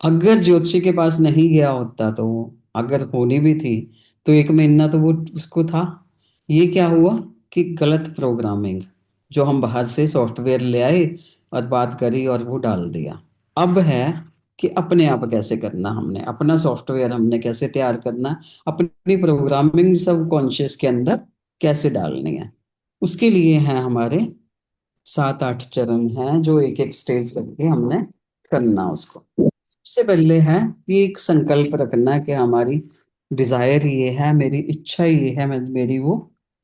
S2: अगर ज्योतिषी के पास नहीं गया होता तो, अगर होनी भी थी तो 1 महीना तो वो उसको था। ये क्या हुआ कि गलत प्रोग्रामिंग, जो हम बाहर से सॉफ्टवेयर ले आए और बात करी और वो डाल दिया। अब है कि अपने आप कैसे करना, हमने अपना सॉफ्टवेयर हमने कैसे तैयार करना, अपनी प्रोग्रामिंग सब कॉन्शियस के अंदर कैसे डालनी है। उसके लिए है हमारे 7-8 चरण हैं जो एक एक स्टेज करके हमने करना उसको। सबसे पहले है कि एक संकल्प रखना कि हमारी डिजायर ये है, मेरी इच्छा ये है, मेरी वो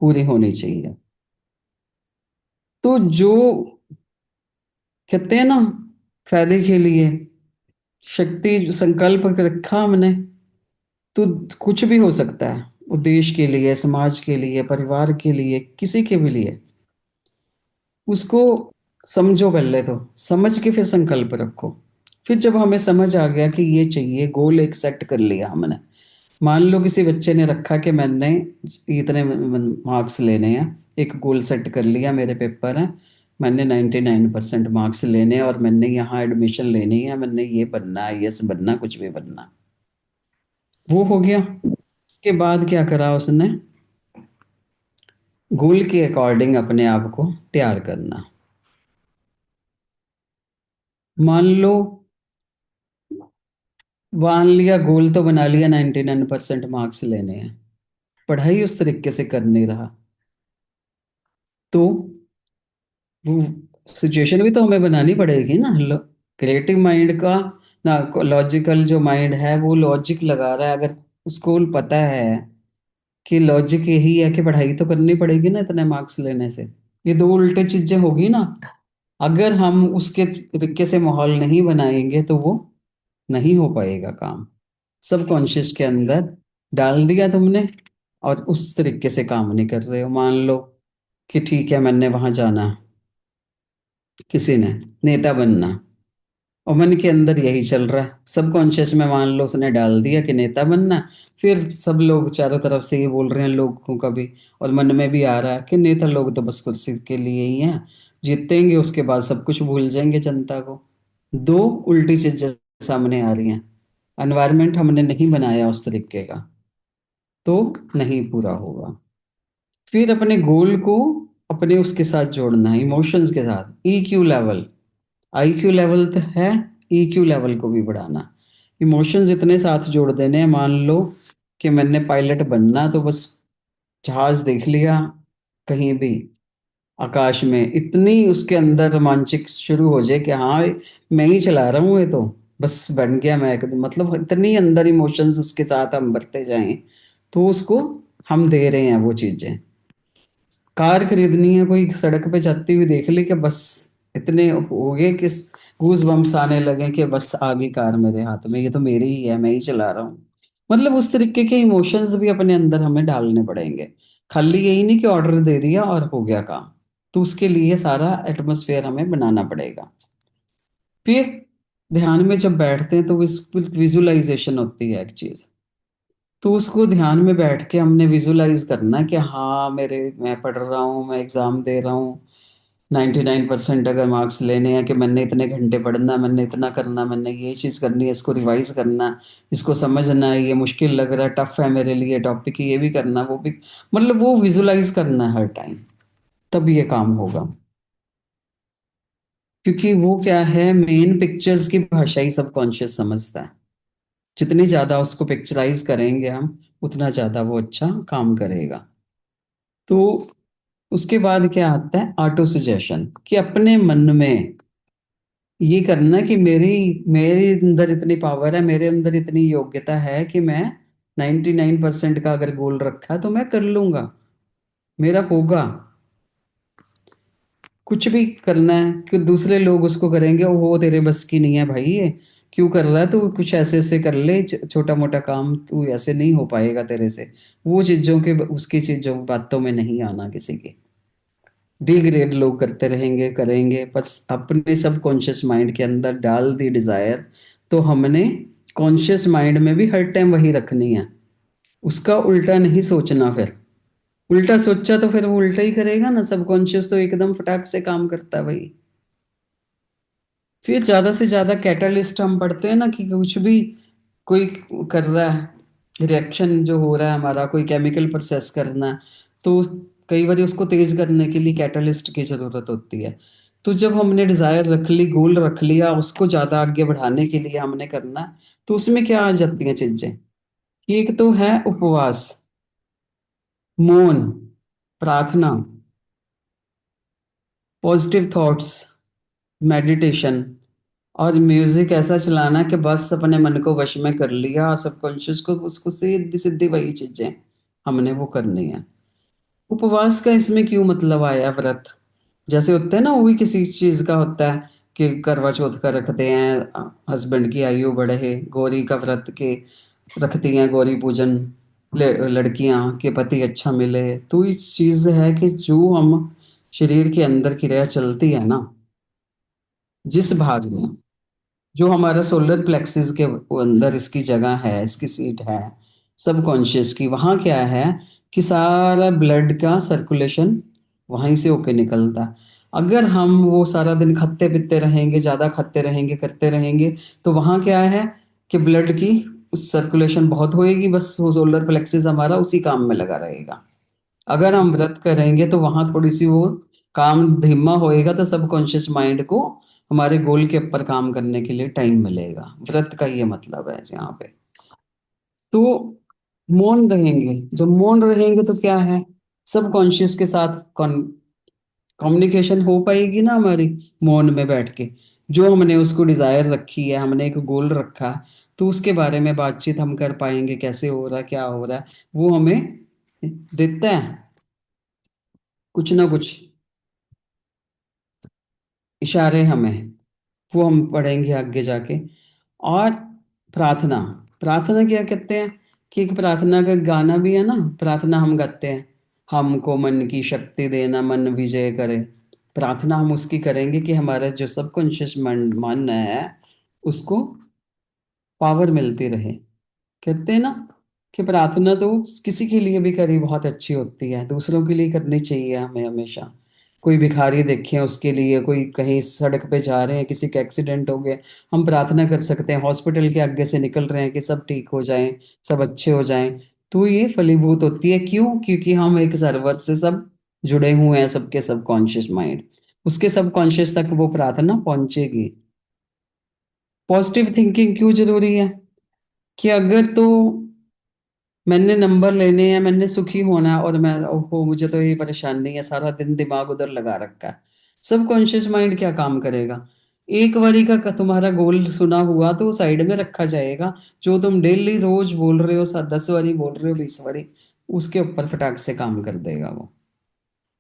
S2: पूरी होनी चाहिए। तो जो कहते हैं ना, फायदे के लिए शक्ति संकल्प रखा हमने, तो कुछ भी हो सकता है। वो देश के लिए, समाज के लिए, परिवार के लिए, किसी के भी लिए। उसको समझो पहले, तो समझ के फिर संकल्प रखो। फिर जब हमें समझ आ गया कि ये चाहिए, गोल एक सेट कर लिया हमने। मान लो किसी बच्चे ने रखा कि मैंने इतने मार्क्स लेने हैं, एक गोल सेट कर लिया, मेरे पेपर हैं, मैंने 99% मार्क्स लेने हैं और मैंने यहाँ एडमिशन लेनी है, मैंने ये बनना है, ये बनना, कुछ भी बनना। वो हो गया। उसके बाद क्या करा उसने, गोल के अकॉर्डिंग अपने आप को तैयार करना। मान लो, मान लिया गोल तो बना लिया, 99% मार्क्स लेने हैं, पढ़ाई उस तरीके से कर नहीं रहा, तो वो सिचुएशन भी तो हमें बनानी पड़ेगी ना। क्रिएटिव माइंड का ना, लॉजिकल जो माइंड है वो लॉजिक लगा रहा है। अगर उसको पता है कि लॉजिक यही है कि पढ़ाई तो करनी पड़ेगी ना इतने मार्क्स लेने से, ये दो उल्टे चीजें होगी ना। अगर हम उसके तरीके से माहौल नहीं बनाएंगे तो वो नहीं हो पाएगा काम। सबकॉन्शियस के अंदर डाल दिया तुमने और उस तरीके से काम नहीं कर रहे हो। मान लो कि ठीक है मैंने वहां जाना, किसी ने नेता बनना, और मन के अंदर यही चल रहा है। सबकॉन्शियस में मान लो उसने डाल दिया कि नेता बनना, फिर सब लोग चारों तरफ से ये बोल रहे हैं लोगों का भी, और मन में भी आ रहा है कि नेता लोग तो बस कुर्सी के लिए ही हैं, जीतेंगे उसके बाद सब कुछ भूल जाएंगे जनता को। दो उल्टी चीजें सामने आ रही हैं। एनवायरनमेंट हमने नहीं बनाया उस तरीके का, तो नहीं पूरा होगा। फिर अपने गोल को अपने उसके साथ जोड़ना है, इमोशंस के साथ। ईक्यू लेवल, आईक्यू लेवल तो है, ईक्यू लेवल को भी बढ़ाना। इमोशंस इतने साथ जोड़ देने हैं। मान लो कि मैंने पायलट बनना, तो बस जहाज देख लिया कहीं भी आकाश में, इतनी उसके अंदर रोमांचिक शुरू हो जाए कि हाँ मैं ही चला रहा हूँ ये, तो बस बन गया मैं एकदम। मतलब इतनी अंदर इमोशंस उसके साथ हम बढ़ते जाएं, तो उसको हम दे रहे हैं वो चीजें। कार खरीदनी है, कोई सड़क पे जाती हुई देख ली कि बस इतने हो गए कि गूज बम्प्स आने लगे कि बस आ गई कार मेरे हाथ में, ये तो मेरी ही है, मैं ही चला रहा हूँ। मतलब उस तरीके के इमोशंस भी अपने अंदर हमें डालने पड़ेंगे। खाली यही नहीं कि ऑर्डर दे दिया और हो गया काम, तो उसके लिए सारा एटमॉस्फेयर हमें बनाना पड़ेगा। फिर ध्यान में जब बैठते हैं तो विजुअलाइजेशन होती है एक चीज। तो उसको ध्यान में बैठ के हमने विजुलाइज करना कि हाँ मेरे, मैं पढ़ रहा हूँ, मैं एग्जाम दे रहा हूँ, 99% अगर मार्क्स लेने हैं कि मैंने इतने घंटे पढ़ना, मैंने इतना करना, मैंने ये चीज़ करनी है, इसको रिवाइज करना, इसको समझना है, ये मुश्किल लग रहा है, टफ है मेरे लिए टॉपिक, ये भी करना, वो भी। मतलब वो विजुलाइज करना है हर टाइम, तब ये काम होगा। क्योंकि वो क्या है, मेन पिक्चर्स की भाषा ही सबकॉन्शियस समझता है। जितनी ज्यादा उसको पिक्चराइज करेंगे हम, उतना ज़्यादा वो अच्छा काम करेगा। तो उसके बाद क्या आता है, ऑटो सजेशन, कि अपने मन में ये करना कि मेरे अंदर इतनी पावर है, मेरे अंदर इतनी योग्यता है कि मैं 99% का अगर गोल रखा है तो मैं कर लूंगा, मेरा होगा। कुछ भी करना है कि दूसरे लोग उसको करेंगे, वो तेरे बस की नहीं है भाई, ये क्यों कर रहा है तू, कुछ ऐसे ऐसे कर ले, छोटा मोटा काम, तू ऐसे नहीं हो पाएगा तेरे से। वो चीज़ों के, उसकी चीज़ों बातों में नहीं आना किसी की। डिग्रेड लोग करते रहेंगे, करेंगे, बस अपने सबकॉन्शियस माइंड के अंदर डाल दी डिजायर, तो हमने कॉन्शियस माइंड में भी हर टाइम वही रखनी है, उसका उल्टा नहीं सोचना। फिर उल्टा सोचा तो फिर वो उल्टा ही करेगा ना, सबकॉन्शियस तो एकदम फटाक से काम करता है भाई। फिर ज्यादा से ज्यादा कैटालिस्ट हम पढ़ते हैं ना, कि कुछ भी कोई कर रहा है, रिएक्शन जो हो रहा है हमारा, कोई केमिकल प्रोसेस करना है, तो कई बार उसको तेज करने के लिए कैटालिस्ट की जरूरत होती है। तो जब हमने डिजायर रख ली, गोल रख लिया, उसको ज्यादा आगे बढ़ाने के लिए हमने करना है, तो उसमें क्या आ जाती हैं चीजें। एक तो है उपवास, मौन, प्रार्थना, पॉजिटिव थॉट्स, मेडिटेशन, और म्यूजिक ऐसा चलाना कि बस अपने मन को वश में कर लिया, सबकॉन्शियस को, उसको सीधी सीधी वही चीजें हमने वो करनी है। उपवास का इसमें क्यों मतलब आया, व्रत जैसे होते हैं ना, वो भी किसी चीज का होता है कि करवा चौथ का रखते हैं, हस्बैंड की आयु बढ़े, गौरी का व्रत के रखती हैं, गौरी पूजन, लड़कियां के पति अच्छा मिले। तो ये चीज है कि जो हम शरीर के अंदर क्रिया चलती है ना, जिस भाग में, जो हमारा सोलर प्लेक्सिस के अंदर इसकी जगह है, इसकी सीट है सबकॉन्शियस की, वहाँ क्या है कि सारा ब्लड का सर्कुलेशन वहीं से होके निकलता है। अगर हम वो सारा दिन खाते पीते रहेंगे, ज्यादा खाते रहेंगे, करते रहेंगे, तो वहाँ क्या है कि ब्लड की उस सर्कुलेशन बहुत होएगी, बस वो सोलर प्लेक्सिस हमारा उसी काम में लगा रहेगा। अगर हम व्रत करेंगे तो वहां थोड़ी सी वो काम धीमा होएगा, तो सबकॉन्शियस माइंड को हमारे गोल के ऊपर काम करने के लिए टाइम मिलेगा। व्रत का ये मतलब है यहाँ पे। तो मौन रहेंगे, जब मौन रहेंगे तो क्या है, सबकॉन्शियस के साथ कम्युनिकेशन हो पाएगी ना हमारी, मौन में बैठ के। जो हमने उसको डिजायर रखी है, हमने एक गोल रखा, तो उसके बारे में बातचीत हम कर पाएंगे, कैसे हो रहा है, क्या हो रहा है, वो हमें देता है कुछ ना कुछ इशारे हमें, वो हम पढ़ेंगे आगे जाके। और प्रार्थना, प्रार्थना क्या कहते हैं कि एक प्रार्थना का गाना भी है ना, प्रार्थना हम गाते हैं, हमको मन की शक्ति देना, मन विजय करे। प्रार्थना हम उसकी करेंगे कि हमारा जो सबकॉन्शियस मन है, उसको पावर मिलती रहे। कहते हैं ना कि प्रार्थना तो किसी के लिए भी करी बहुत अच्छी होती है, दूसरों के लिए करनी चाहिए हमें हमेशा। कोई भिखारी देखे, उसके लिए, कोई कहीं सड़क पे जा रहे हैं, किसी का एक्सीडेंट हो गया, हम प्रार्थना कर सकते हैं, हॉस्पिटल के आगे से निकल रहे हैं कि सब ठीक हो जाएं, सब अच्छे हो जाएं। तो ये फलीभूत होती है, क्यों, क्योंकि हम एक सर्वर से सब जुड़े हुए हैं, सबके सबकॉन्शियस माइंड, उसके सबकॉन्शियस तक वो प्रार्थना पहुंचेगी। पॉजिटिव थिंकिंग क्यों जरूरी है, कि अगर तो मैंने नंबर लेने हैं, मैंने सुखी होना है, और मैं, ओहो मुझे तो ये परेशानी है, सारा दिन दिमाग उधर लगा रखा है, सबकॉन्शियस माइंड क्या काम करेगा। एक बारी का तुम्हारा गोल सुना हुआ तो साइड में रखा जाएगा, जो तुम डेली रोज बोल रहे हो, 10 बारी बोल रहे हो, 20 बारी, उसके ऊपर फटाक से काम कर देगा वो।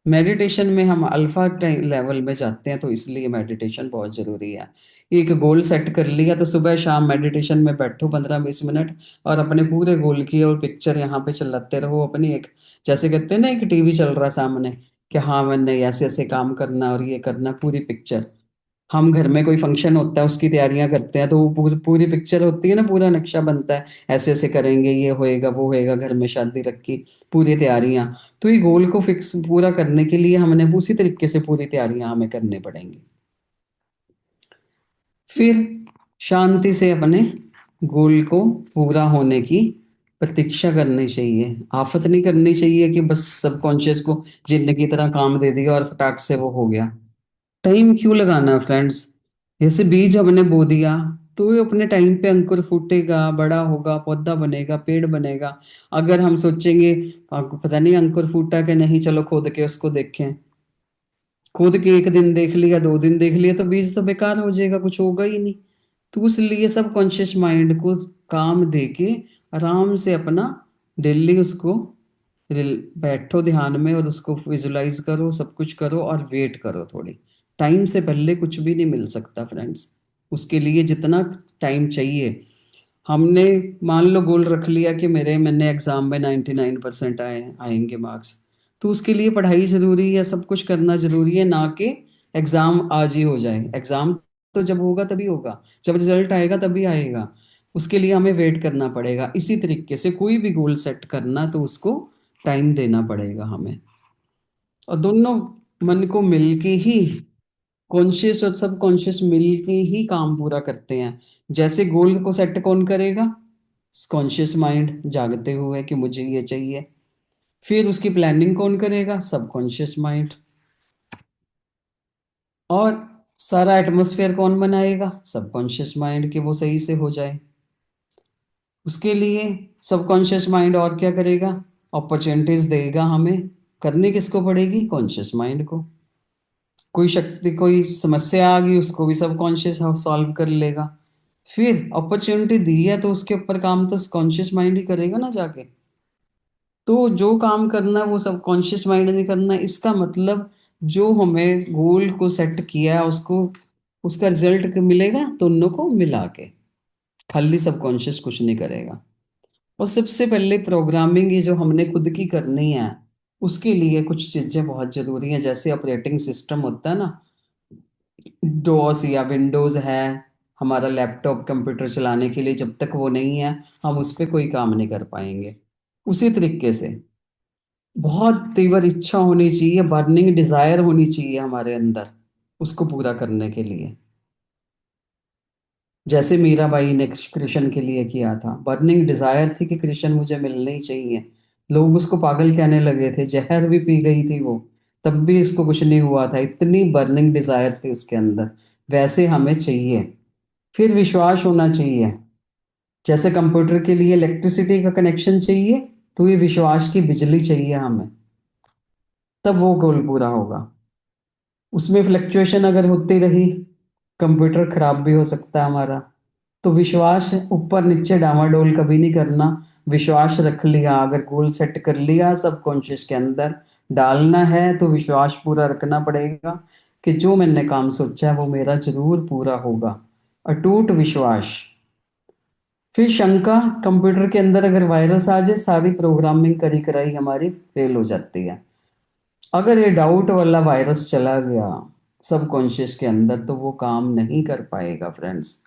S2: मेडिटेशन में हम अल्फा लेवल में जाते हैं, तो इसलिए मेडिटेशन बहुत जरूरी है। एक गोल सेट कर लिया तो सुबह शाम मेडिटेशन में बैठो 15-20 मिनट, और अपने पूरे गोल की और पिक्चर यहाँ पे चलाते रहो अपनी, एक जैसे कहते हैं ना, एक टीवी चल रहा सामने, कि हाँ मैंने ऐसे ऐसे काम करना और ये करना, पूरी पिक्चर। हम घर में कोई फंक्शन होता है, उसकी तैयारियां करते हैं, तो वो पूरी पूरी पिक्चर होती है ना, पूरा नक्शा बनता है, ऐसे ऐसे करेंगे, ये होएगा, वो होएगा, घर में शादी रखी, पूरी तैयारियां। तो ये गोल को फिक्स पूरा करने के लिए हमने उसी तरीके से पूरी तैयारियां हमें करनी पड़ेंगी। फिर शांति से अपने गोल को पूरा होने की प्रतीक्षा करनी चाहिए, आफत नहीं करनी चाहिए कि बस सबकॉन्शियस को जिन्न की तरह काम दे दिया और फटाक से वो हो गया। टाइम क्यों लगाना है फ्रेंड्स, जैसे बीज हमने बो दिया, तो ये अपने टाइम पे अंकुर फूटेगा, बड़ा होगा, पौधा बनेगा, पेड़ बनेगा। अगर हम सोचेंगे आपको पता नहीं अंकुर फूटा कि नहीं, चलो खोद के उसको देखें, खोद के एक दिन देख लिया, 2 दिन देख लिया, तो बीज तो बेकार हो जाएगा, कुछ होगा ही नहीं। तो इसलिए सब कॉन्शियस माइंड को काम दे के आराम से अपना डेली उसको बैठो ध्यान में और उसको विजुलाइज करो, सब कुछ करो और वेट करो थोड़ी। टाइम से पहले कुछ भी नहीं मिल सकता फ्रेंड्स। उसके लिए जितना टाइम चाहिए, हमने मान लो गोल रख लिया कि मैंने एग्जाम में 99% आएंगे मार्क्स, तो उसके लिए पढ़ाई जरूरी है, सब कुछ करना जरूरी है, ना कि एग्जाम आज ही हो जाए। एग्जाम तो जब होगा तभी होगा, जब रिजल्ट आएगा तभी आएगा। उसके लिए हमें वेट करना पड़ेगा। इसी तरीके से कोई भी गोल सेट करना तो उसको टाइम देना पड़ेगा हमें। और दोनों मन को मिलके ही, कॉन्शियस और सब कॉन्शियस मिलके ही काम पूरा करते हैं। जैसे गोल को सेट कौन करेगा? कॉन्शियस माइंड जागते हुए कि मुझे ये चाहिए। फिर उसकी प्लानिंग कौन करेगा? सब कॉन्शियस माइंड। और सारा एटमॉस्फेयर कौन बनाएगा? सब कॉन्शियस माइंड, कि वो सही से हो जाए। उसके लिए सबकॉन्शियस माइंड और क्या करेगा? अपॉर्चुनिटीज देगा हमें। करनी किसको पड़ेगी? कॉन्शियस माइंड को। कोई शक्ति, कोई समस्या आ गई, उसको भी सबकॉन्शियस सॉल्व कर लेगा। फिर अपॉर्चुनिटी दी है तो उसके ऊपर काम तो कॉन्शियस माइंड ही करेगा ना जाके। तो जो काम करना है वो सब कॉन्शियस माइंड ने करना है। इसका मतलब जो हमें गोल को सेट किया है उसको, उसका रिजल्ट मिलेगा दोनों को मिला के, खाली सबकॉन्शियस कुछ नहीं करेगा। और सबसे पहले प्रोग्रामिंग ये जो हमने खुद की करनी है, उसके लिए कुछ चीजें बहुत जरूरी हैं। जैसे ऑपरेटिंग सिस्टम होता है ना, डोस या विंडोज है हमारा लैपटॉप कंप्यूटर चलाने के लिए, जब तक वो नहीं है हम उस पर कोई काम नहीं कर पाएंगे। उसी तरीके से बहुत तीव्र इच्छा होनी चाहिए, बर्निंग डिजायर होनी चाहिए हमारे अंदर उसको पूरा करने के लिए। जैसे मीराबाई ने कृष्ण के लिए किया था, बर्निंग डिजायर थी कि कृष्ण मुझे मिलने ही चाहिए। लोग उसको पागल कहने लगे थे, जहर भी पी गई थी वो, तब भी उसको कुछ नहीं हुआ था, इतनी बर्निंग डिजायर थी उसके अंदर। वैसे हमें चाहिए। फिर विश्वास होना चाहिए। जैसे कंप्यूटर के लिए इलेक्ट्रिसिटी का कनेक्शन चाहिए, तो ये विश्वास की बिजली चाहिए हमें, तब वो गोल पूरा होगा। उसमें फ्लक्चुएशन अगर होती रही, कंप्यूटर खराब भी हो सकता है हमारा। तो विश्वास ऊपर नीचे डामाडोल कभी नहीं करना। विश्वास रख लिया, अगर गोल सेट कर लिया सबकॉन्शियस के अंदर डालना है, तो विश्वास पूरा रखना पड़ेगा कि जो मैंने काम सोचा है वो मेरा जरूर पूरा होगा। अटूट विश्वास। फिर शंका, कंप्यूटर के अंदर अगर वायरस आ जाए, सारी प्रोग्रामिंग करी कराई हमारी फेल हो जाती है। अगर ये डाउट वाला वायरस चला गया सबकॉन्शियस के अंदर, तो वो काम नहीं कर पाएगा फ्रेंड्स।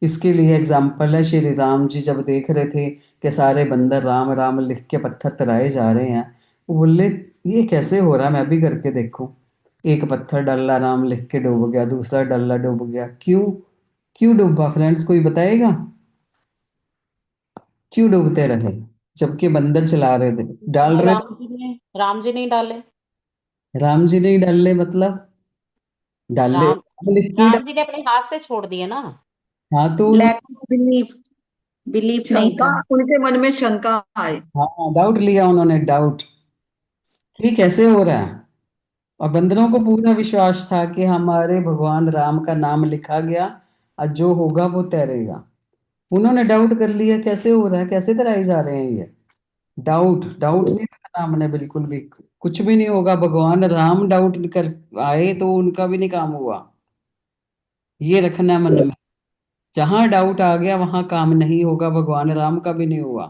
S2: इसके लिए एग्जाम्पल है, श्री राम जी जब देख रहे थे कि सारे बंदर राम राम लिख के पत्थर तराए जा रहे हैं, वो बोले ये कैसे हो रहा है, मैं भी करके देखूं। एक पत्थर डल्ला राम लिख के डूब गया, दूसरा डल्ला डूब गया। क्यों? क्यों डूबा फ्रेंड्स, कोई बताएगा? क्यों डूबते रहे? जबकि बंदर चला रहे थे, डाल रहे
S5: राम जी नहीं डाले।
S2: थे। राम जी नहीं डाले मतलब डाले,
S5: राम
S2: राम लिख के ही
S5: राम जी ने अपने हाथ से छोड़ दिए ना।
S2: हाँ तो
S6: लैक ऑफ बिलीफ, बिलीफ नहीं
S3: शंका,
S6: था।
S3: उनके मन में शंका आई।
S2: हाँ डाउट लिया उन्होंने, डाउट ये कैसे हो रहा है। और बंदरों को पूरा विश्वास था कि हमारे भगवान राम का नाम लिखा गया, और जो होगा वो तैरेगा। उन्होंने डाउट कर लिया, कैसे हो रहा है, कैसे तैराए जा रहे हैं ये। डाउट डाउट नहीं रखना हमने बिल्कुल भी, कुछ भी नहीं होगा। भगवान राम डाउट कर आए तो उनका भी नहीं काम हुआ, ये रखना है मन में। जहां डाउट आ गया वहां काम नहीं होगा, भगवान राम का भी नहीं हुआ।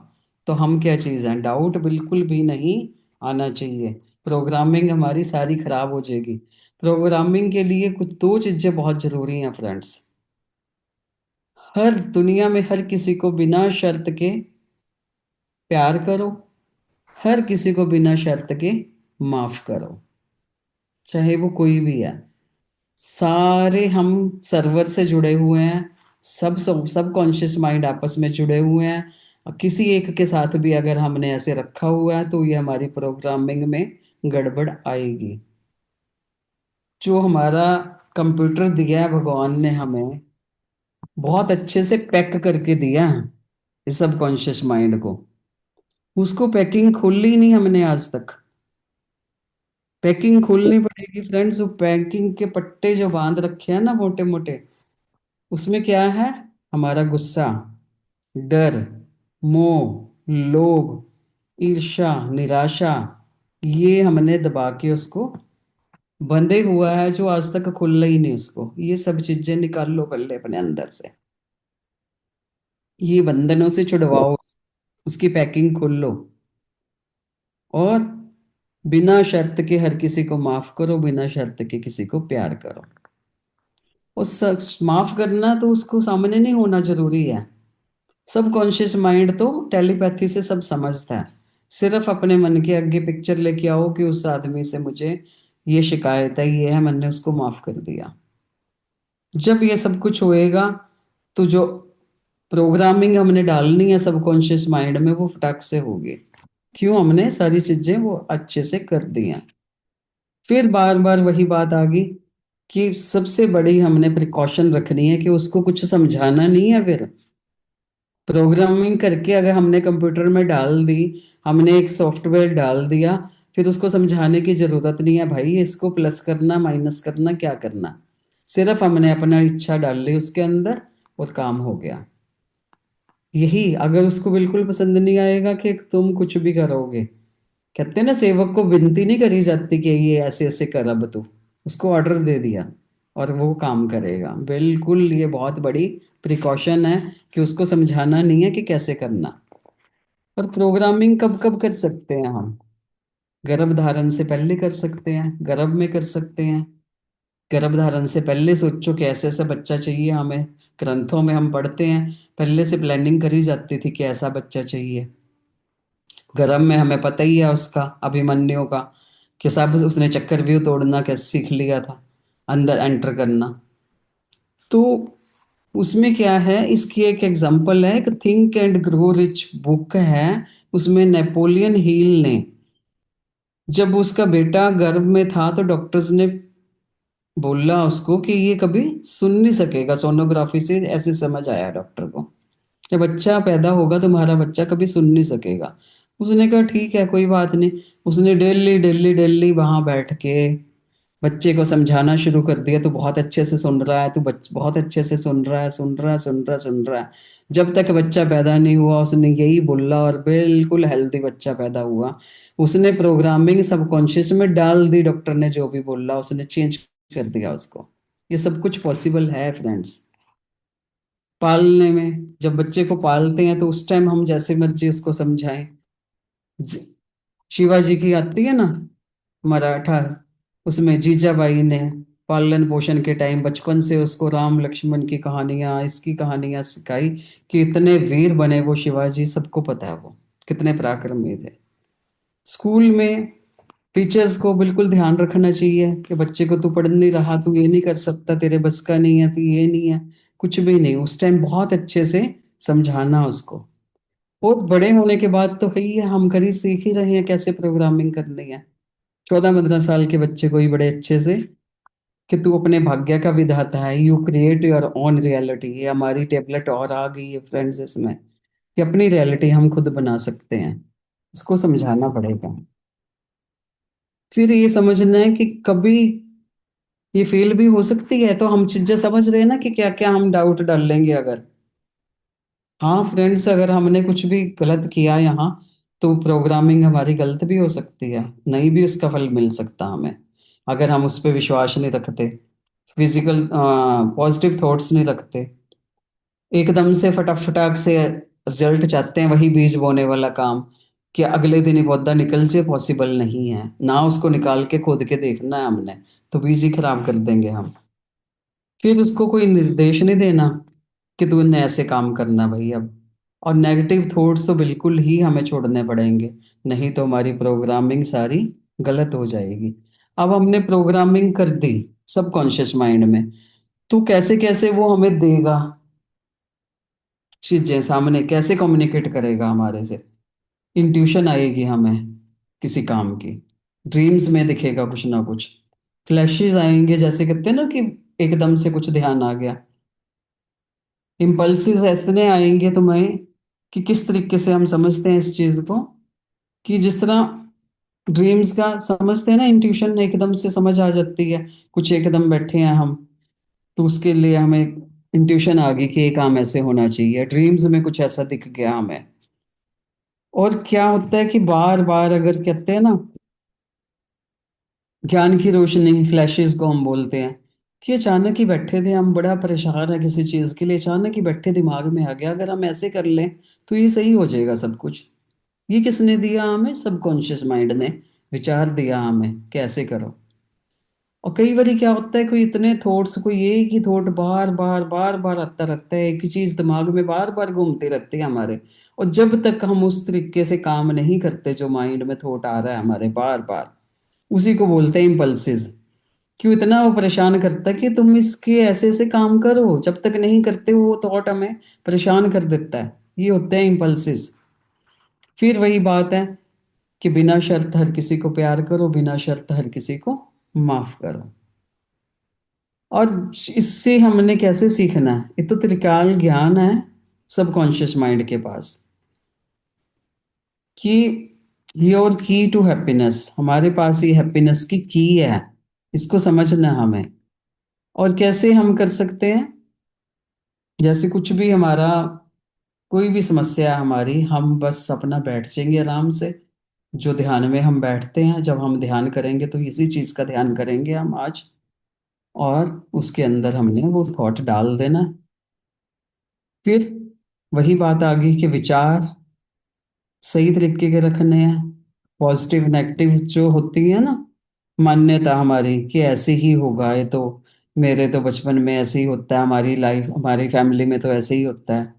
S2: तो हम क्या चीज हैं, डाउट बिल्कुल भी नहीं आना चाहिए। प्रोग्रामिंग हमारी सारी खराब हो जाएगी। प्रोग्रामिंग के लिए कुछ दो चीजें बहुत जरूरी हैं फ्रेंड्स। हर दुनिया में हर किसी को बिना शर्त के प्यार करो, हर किसी को बिना शर्त के माफ करो, चाहे वो कोई भी है। सारे हम सर्वर से जुड़े हुए हैं, सब कॉन्शियस माइंड आपस में जुड़े हुए हैं। और किसी एक के साथ भी अगर हमने ऐसे रखा हुआ है, तो ये हमारी प्रोग्रामिंग में गड़बड़ आएगी। जो हमारा कंप्यूटर दिया है भगवान ने हमें, बहुत अच्छे से पैक करके दिया है इस सबकॉन्शियस माइंड को। उसको पैकिंग खोली नहीं हमने आज तक। पैकिंग खोलनी पड़ेगी फ्रेंड्स। वो पैकिंग के पट्टे जो बांध रखे हैं ना मोटे मोटे, उसमें क्या है? हमारा गुस्सा, डर, मोह, लोभ, ईर्ष्या, निराशा, ये हमने दबा के उसको बंधे हुआ है, जो आज तक खुला ही नहीं उसको। ये सब चीजें निकाल लो पहले अपने अंदर से, ये बंधनों से छुड़वाओ, उसकी पैकिंग खोल लो, और बिना शर्त के हर किसी को माफ करो, बिना शर्त के किसी को प्यार करो। माफ करना तो उसको सामने नहीं होना जरूरी है। सबकॉन्शियस माइंड तो टेलीपैथी से सब समझता है। सिर्फ अपने मन के आगे पिक्चर लेके आओ कि उस आदमी से मुझे ये शिकायत है, ये है, मैंने उसको माफ कर दिया। जब ये सब कुछ होएगा तो जो प्रोग्रामिंग हमने डालनी है सबकॉन्शियस माइंड में, वो फटाक से होगी। क्यों? हमने सारी चीजें वो अच्छे से कर दी हैं। फिर बार बार वही बात आ गई कि सबसे बड़ी हमने प्रिकॉशन रखनी है कि उसको कुछ समझाना नहीं है। फिर प्रोग्रामिंग करके अगर हमने कंप्यूटर में डाल दी, हमने एक सॉफ्टवेयर डाल दिया, फिर उसको समझाने की जरूरत नहीं है भाई, इसको प्लस करना, माइनस करना, क्या करना। सिर्फ हमने अपना इच्छा डाल ली उसके अंदर और काम हो गया। यही अगर उसको बिल्कुल पसंद नहीं आएगा कि तुम कुछ भी करोगे, कहते हैं ना सेवक को विनती नहीं करी जाती कि ये ऐसे ऐसे कर, अब तो उसको ऑर्डर दे दिया और वो काम करेगा। बिल्कुल, ये बहुत बड़ी प्रिकॉशन है कि उसको समझाना नहीं है कि कैसे करना। और प्रोग्रामिंग कब कब कर सकते हैं हम? गर्भ धारण से पहले कर सकते हैं, गर्भ में कर सकते हैं। गर्भ धारण से पहले सोचो कि ऐसे ऐसा बच्चा चाहिए हमें। ग्रंथों में हम पढ़ते हैं, पहले से प्लानिंग करी जाती थी कि ऐसा बच्चा चाहिए। गर्भ में हमें पता ही है उसका, अभिमन्यु का, कि सब उसने चक्रव्यूह तोड़ना कैसे सीख लिया था, अंदर एंटर करना। तो उसमें क्या है, इसकी एक एग्जांपल है, एक think and grow rich book है। उसमें नेपोलियन हिल ने, जब उसका बेटा गर्भ में था तो डॉक्टर्स ने बोला उसको कि ये कभी सुन नहीं सकेगा, सोनोग्राफी से ऐसे समझ आया डॉक्टर को कि बच्चा पैदा होगा, तुम्हारा बच्चा कभी सुन नहीं सकेगा। उसने कहा ठीक है, कोई बात नहीं। उसने डेली डेली डेली वहां बैठ के बच्चे को समझाना शुरू कर दिया। तू बहुत अच्छे से सुन रहा है, तू बहुत अच्छे से सुन रहा है, सुन रहा है, सुन रहा है, सुन रहा है। जब तक बच्चा पैदा नहीं हुआ उसने यही बोला, और बिल्कुल हेल्दी बच्चा पैदा हुआ। उसने प्रोग्रामिंग सबकॉन्शियस में डाल दी, डॉक्टर ने जो भी बोला उसने चेंज कर दिया उसको। ये सब कुछ पॉसिबल है फ्रेंड्स। पालने में, जब बच्चे को पालते हैं तो उस टाइम हम जैसे मर्जी उसको समझाएं। ज- शिवाजी की आती है ना मराठा, उसमें जीजाबाई ने पालन पोषण के टाइम बचपन से उसको राम लक्ष्मण की कहानियां, इसकी कहानियां सिखाई कि इतने वीर बने वो शिवाजी। सबको पता है वो कितने पराक्रमी थे। स्कूल में टीचर्स को बिल्कुल ध्यान रखना चाहिए कि बच्चे को तू पढ़ नहीं रहा, तू ये नहीं कर सकता, तेरे बस का नहीं है, तू ये नहीं है, कुछ भी नहीं। उस टाइम बहुत अच्छे से समझाना उसको। और बड़े होने के बाद तो है ही है, हम कर ही सीख ही रहे हैं कैसे प्रोग्रामिंग करनी है। 14-15 साल के बच्चे को ही बड़े अच्छे से कि तू अपने भाग्य का विधाता है, you create your own reality. ये हमारी टेबलेट और आ गई है फ्रेंड्स इसमें, कि अपनी रियलिटी हम खुद बना सकते हैं। इसको समझाना पड़ेगा। फिर ये समझना है कि कभी ये फेल भी हो सकती है, तो हम चीजें समझ रहे हैं ना कि क्या क्या हम डाउट डाल लेंगे अगर। हाँ फ्रेंड्स, अगर हमने कुछ भी गलत किया यहाँ, तो प्रोग्रामिंग हमारी गलत भी हो सकती है, नहीं भी उसका फल मिल सकता हमें, अगर हम उस पर विश्वास नहीं रखते, फिजिकल पॉजिटिव थॉट्स नहीं रखते। एकदम से फटाक फटाक से रिजल्ट चाहते हैं, वही बीज बोने वाला काम कि अगले दिन ही पौधा निकल जाए, पॉसिबल नहीं है ना। उसको निकाल के खोद के देखना है हमने, तो बीज ही खराब कर देंगे हम। फिर उसको कोई निर्देश नहीं देना कि तूने ऐसे काम करना भाई अब। और नेगेटिव थॉट्स तो बिल्कुल ही हमें छोड़ने पड़ेंगे, नहीं तो हमारी प्रोग्रामिंग सारी गलत हो जाएगी। अब हमने प्रोग्रामिंग कर दी सबकॉन्शियस माइंड में, तो कैसे कैसे वो हमें देगा चीजें सामने, कैसे कम्युनिकेट करेगा हमारे से। इंट्यूशन आएगी हमें किसी काम की, ड्रीम्स में दिखेगा कुछ ना कुछ, फ्लैशेस आएंगे, जैसे कहते हैं ना कि एकदम से कुछ ध्यान आ गया। इम्पल्सिस ऐसे आएंगे तुम्हें कि किस तरीके से हम समझते हैं इस चीज को, कि जिस तरह ड्रीम्स का समझते हैं ना, इंट्यूशन एकदम से समझ आ जाती है। कुछ एकदम बैठे हैं हम, तो उसके लिए हमें इंट्यूशन आ गई कि ये काम ऐसे होना चाहिए, ड्रीम्स में कुछ ऐसा दिख गया हमें। और क्या होता है कि बार बार अगर कहते हैं ना, ज्ञान की रोशनी फ्लैशेस को हम बोलते हैं, कि अचानक ही बैठे थे हम, बड़ा परेशान है किसी चीज के लिए, अचानक ही बैठे दिमाग में आ गया अगर हम ऐसे कर लें तो ये सही हो जाएगा सब कुछ। ये किसने दिया हमें? सबकॉन्शियस माइंड ने विचार दिया हमें कैसे करो। और कई बार क्या होता है, कोई इतने थॉट्स, कोई एक ही थॉट बार बार बार बार आता रहता है, एक ही चीज दिमाग में बार बार घूमती रहती है हमारे। और जब तक हम उस तरीके से काम नहीं करते, जो माइंड में थॉट आ रहा है हमारे बार बार, उसी को बोलते हैं इम्पल्सिस। क्यों इतना वो परेशान करता है कि तुम इसके ऐसे ऐसे काम करो, जब तक नहीं करते वो थॉट हमें परेशान कर देता है। ये होते हैं इम्पल्सिस। फिर वही बात है कि बिना शर्त हर किसी को प्यार करो, बिना शर्त हर किसी को माफ करो। और इससे हमने कैसे सीखना है? ये तो त्रिकाल ज्ञान है सबकॉन्शियस माइंड के पास, कि योर की टू हैप्पीनेस, हमारे पास ये हैप्पीनेस की है, इसको समझना हमें। और कैसे हम कर सकते हैं? जैसे कुछ भी हमारा, कोई भी समस्या है हमारी, हम बस अपना बैठ जाएंगे आराम से। जो ध्यान में हम बैठते हैं, जब हम ध्यान करेंगे तो इसी चीज का ध्यान करेंगे हम आज, और उसके अंदर हमने वो थॉट डाल देना। फिर वही बात आ गई कि विचार सही तरीके के रखने हैं। पॉजिटिव नेगेटिव जो होती है ना, मान्यता हमारी कि ऐसे ही होगा, ये तो मेरे तो बचपन में ऐसे ही होता है, हमारी लाइफ हमारी फैमिली में तो ऐसे ही होता है,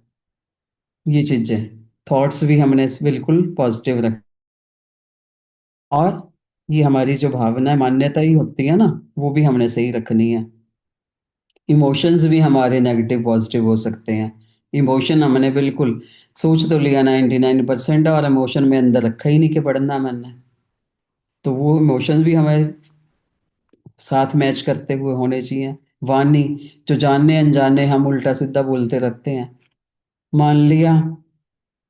S2: ये चीजें, थॉट्स भी हमने बिल्कुल पॉजिटिव रख। और ये हमारी जो भावना है, मान्यता ही होती है ना, वो भी हमने सही रखनी है। इमोशंस भी हमारे नेगेटिव पॉजिटिव हो सकते हैं। इमोशन हमने बिल्कुल सोच तो लिया 99%, और इमोशन में अंदर रखा ही नहीं कि पढ़ना मैंने, तो वो इमोशंस भी हमारे साथ मैच करते हुए होने चाहिए। वाणी, जो जाने अनजाने हम उल्टा सीधा बोलते रहते हैं, मान लिया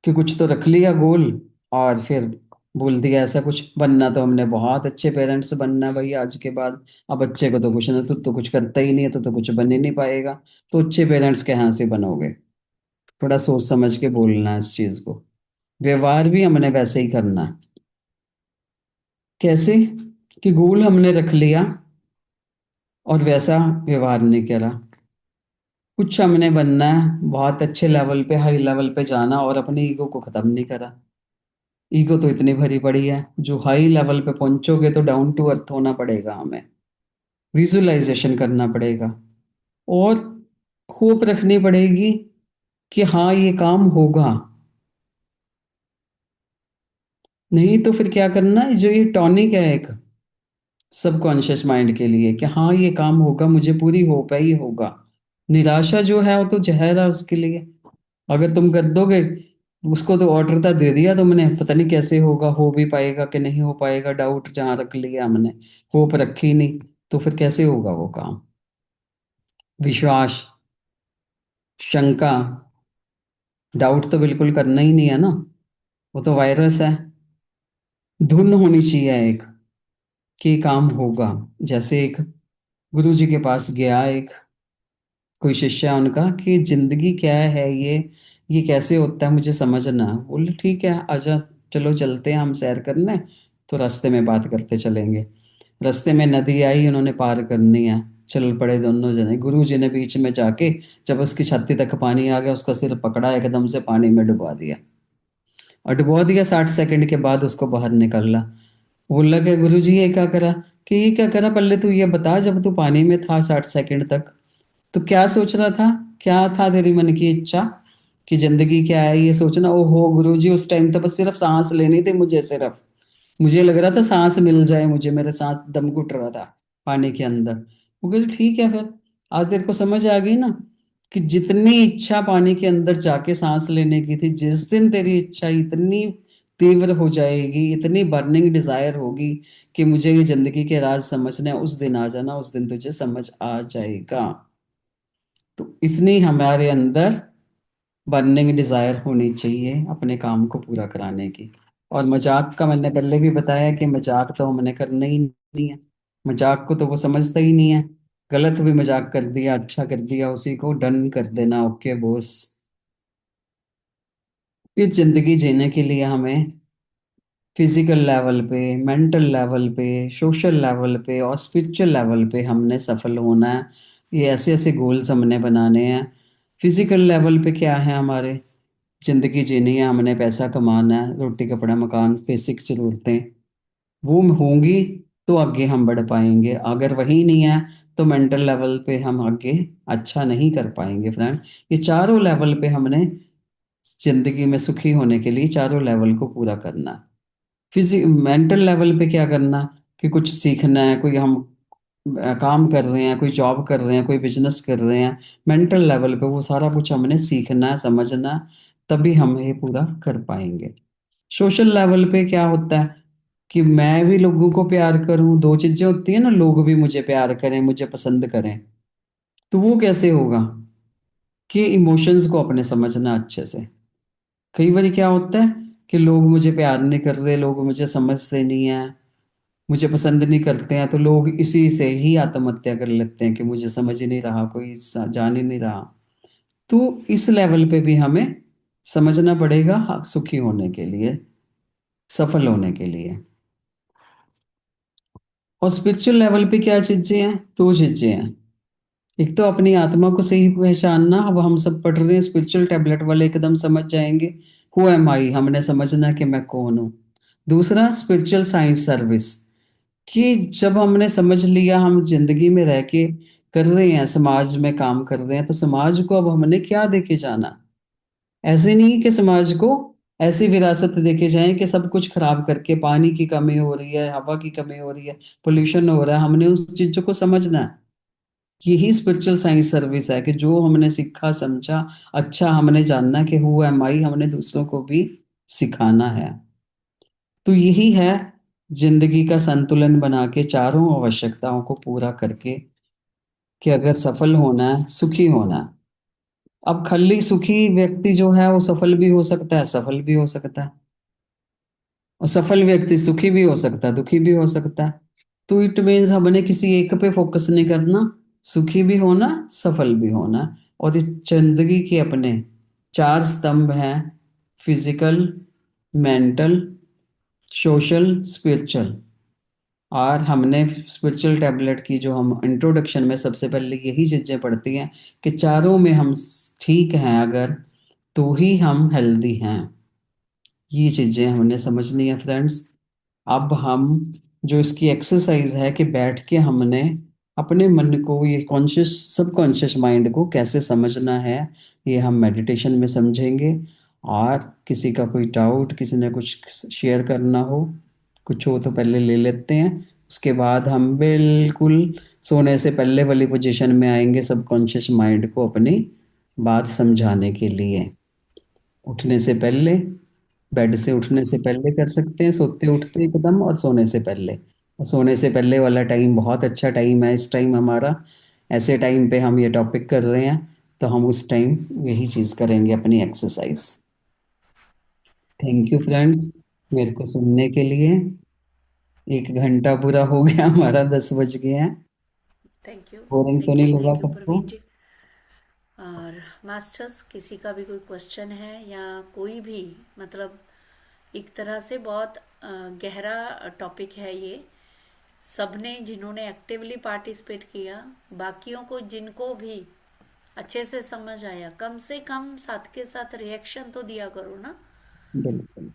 S2: कि कुछ तो रख लिया गोल, और फिर बोल दिया ऐसा कुछ बनना, तो हमने बहुत अच्छे पेरेंट्स बनना है भाई आज के बाद। अब बच्चे को तो कुछ ना, तो कुछ करता ही नहीं है, तो कुछ बन ही नहीं पाएगा। तो अच्छे पेरेंट्स के यहाँ से बनोगे? थोड़ा सोच समझ के बोलना है इस चीज को। व्यवहार भी हमने वैसे ही करना है। कैसे? कि गोल हमने रख लिया और वैसा व्यवहार नहीं करा। कुछ हमने बनना है बहुत अच्छे लेवल पे, हाई लेवल पे जाना, और अपने ईगो को खत्म नहीं करा। ईगो तो इतनी भरी पड़ी है, जो हाई लेवल पे पहुंचोगे तो डाउन टू अर्थ होना पड़ेगा हमें, विजुअलाइजेशन करना पड़ेगा, और होप रखनी पड़ेगी कि हाँ ये काम होगा। नहीं तो फिर क्या करना है, जो ये टॉनिक है एक सबकॉन्शियस माइंड के लिए, कि हाँ ये काम होगा, मुझे पूरी होप है ये होगा। निराशा जो है वो तो जहर है उसके लिए। अगर तुम कर दोगे, उसको तो ऑर्डर था दे दिया तुमने, पता नहीं कैसे होगा, हो भी पाएगा कि नहीं हो पाएगा, डाउट जहां रख लिया हमने, होप रखी नहीं, तो फिर कैसे होगा वो काम? विश्वास, शंका, डाउट तो बिल्कुल करना ही नहीं है ना, वो तो वायरस है। धुन होनी चाहिए एक, कि काम होगा। जैसे एक गुरु जी के पास गया एक कोई शिष्य है उनका, कि जिंदगी क्या है, ये कैसे होता है, मुझे समझना। बोले ठीक है आजा, चलो चलते हैं हम सैर करने। तो रास्ते में बात करते चलेंगे। रास्ते में नदी आई, उन्होंने पार करनी है, चल पड़े दोनों जने। गुरु जी ने बीच में जाके, जब उसकी छाती तक पानी आ गया, उसका सिर पकड़ा, एकदम से पानी में डुबा दिया। और डुबो दिया, 60 सेकंड के बाद उसको बाहर निकाला। बोला कि गुरु जी ये क्या करा? कि ये क्या करा, पहले तू ये बता, जब तू पानी में था 60 सेकंड तक, तो क्या सोच रहा था? क्या था तेरी मन की इच्छा? कि जिंदगी क्या है ये सोचना? ओहो गुरुजी, उस टाइम तो बस सिर्फ सांस लेनी थी मुझे, सिर्फ मुझे लग रहा था सांस मिल जाए मुझे, मेरे सांस दम घुट रहा था पानी के अंदर। वो कहते ठीक है फिर, आज तेरे को समझ आ गई ना, कि जितनी इच्छा पानी के अंदर जाके सांस लेने की थी, जिस दिन तेरी इच्छा इतनी तीव्र हो जाएगी, इतनी बर्निंग डिजायर होगी कि मुझे ये जिंदगी के राज समझने हैं, उस दिन आ जाना, उस दिन तुझे समझ आ जाएगा। तो इसलिए हमारे अंदर बर्निंग डिजायर होनी चाहिए अपने काम को पूरा कराने की। और मजाक का मैंने पहले भी बताया कि मजाक तो हमने करना ही नहीं है। मजाक को तो वो समझता ही नहीं है। गलत भी मजाक कर दिया, अच्छा कर दिया, उसी को डन कर देना, ओके बॉस। फिर जिंदगी जीने के लिए हमें फिजिकल लेवल पे, मेंटल लेवल पे, सोशल लेवल पे और स्पिरिचुअल लेवल पे हमने सफल होना है। ये ऐसे ऐसे गोल्स हमने बनाने हैं। फिजिकल लेवल पे क्या है, हमारे जिंदगी जीनी है, हमने पैसा कमाना है, रोटी कपड़ा मकान बेसिक जरूरतें वो होंगी तो आगे हम बढ़ पाएंगे। अगर वही नहीं है तो मेंटल लेवल पे हम आगे अच्छा नहीं कर पाएंगे फ्रेंड। ये चारों लेवल पे हमने जिंदगी में सुखी होने के लिए चारों लेवल को पूरा करना है। मेंटल लेवल पे क्या करना, कि कुछ सीखना है, कोई हम काम कर रहे हैं, कोई जॉब कर रहे हैं, कोई बिजनेस कर रहे हैं, मेंटल लेवल पे वो सारा कुछ हमने सीखना है, समझना है, तभी हम ये पूरा कर पाएंगे। सोशल लेवल पे क्या होता है कि मैं भी लोगों को प्यार करूं, दो चीजें होती है ना, लोग भी मुझे प्यार करें, मुझे पसंद करें। तो वो कैसे होगा, कि इमोशंस को अपने समझना अच्छे से। कई बार क्या होता है कि लोग मुझे प्यार नहीं कर रहे, लोग मुझे समझते नहीं है, मुझे पसंद नहीं करते हैं, तो लोग इसी से ही आत्महत्या कर लेते हैं कि मुझे समझ ही नहीं रहा, कोई जान ही नहीं रहा। तो इस लेवल पे भी हमें समझना पड़ेगा, सुखी होने के लिए, सफल होने के लिए। और स्पिरिचुअल लेवल पे क्या चीजें हैं, दो चीजें हैं। एक तो अपनी आत्मा को सही पहचानना, अब हम सब पढ़ रहे हैं स्पिरिचुअल टैबलेट वाले, एकदम समझ जाएंगे हु एम आई, हमने समझना कि मैं कौन हूँ। दूसरा स्पिरिचुअल साइंस सर्विस, कि जब हमने समझ लिया हम जिंदगी में रह के कर रहे हैं, समाज में काम कर रहे हैं, तो समाज को अब हमने क्या देके जाना। ऐसे नहीं कि समाज को ऐसी विरासत देके जाएं कि सब कुछ खराब करके, पानी की कमी हो रही है, हवा की कमी हो रही है, पोल्यूशन हो रहा है, हमने उस चीजों को समझना है। यही स्पिरिचुअल साइंस सर्विस है कि जो हमने सीखा समझा, अच्छा हमने जानना कि हु एम आई, हमने दूसरों को भी सिखाना है। तो यही है जिंदगी का संतुलन बना के चारों आवश्यकताओं को पूरा करके, कि अगर सफल होना है, सुखी होना है। अब खाली सुखी व्यक्ति जो है वो सफल भी हो सकता है, सफल भी हो सकता है, और सफल व्यक्ति सुखी भी हो सकता है, दुखी भी हो सकता है। तो इट मीन्स हमने किसी एक पे फोकस नहीं करना, सुखी भी होना, सफल भी होना। और इस जिंदगी के अपने चार स्तंभ हैं, फिजिकल, मेंटल, सोशल, स्पिरिचुअल। और हमने स्पिरिचुअल टैबलेट की जो हम इंट्रोडक्शन में सबसे पहले यही चीजें पढ़ती हैं कि चारों में हम ठीक हैं अगर, तो ही हम हेल्दी हैं। ये चीजें हमने समझनी है फ्रेंड्स। अब हम जो इसकी एक्सरसाइज है कि बैठ के हमने अपने मन को, ये कॉन्शियस सबकॉन्शियस माइंड को कैसे समझना है, ये हम मेडिटेशन में समझेंगे। और किसी का कोई डाउट, किसी ने कुछ शेयर करना हो, कुछ हो तो पहले ले लेते हैं, उसके बाद हम बिल्कुल सोने से पहले वाली पोजीशन में आएंगे, सबकॉन्शियस माइंड को अपनी बात समझाने के लिए। उठने से पहले, बेड से उठने से पहले कर सकते हैं, सोते उठते एकदम, और सोने से पहले। और सोने से पहले वाला टाइम बहुत अच्छा टाइम है, इस टाइम हमारा, ऐसे टाइम पे हम ये टॉपिक कर रहे हैं, तो हम उस टाइम यही चीज़ करेंगे, अपनी एक्सरसाइज। थैंक यू फ्रेंड्स मेरे को सुनने के लिए। 1 घंटा पूरा हो गया हमारा, 10 बज गए हैं।
S1: Thank you.
S2: बोरिंग तो
S1: थैंक यू,
S2: नहीं लगा
S1: थैंक यू
S2: सबको?
S1: प्रवीण जी। और मास्टर्स, किसी का भी कोई क्वेश्चन है या कोई भी, मतलब एक तरह से बहुत गहरा टॉपिक है ये। सबने जिन्होंने एक्टिवली पार्टिसिपेट किया, बाकियों को जिनको भी अच्छे से समझ आया, कम से कम साथ के साथ रिएक्शन तो दिया करो ना।
S2: बिल्कुल।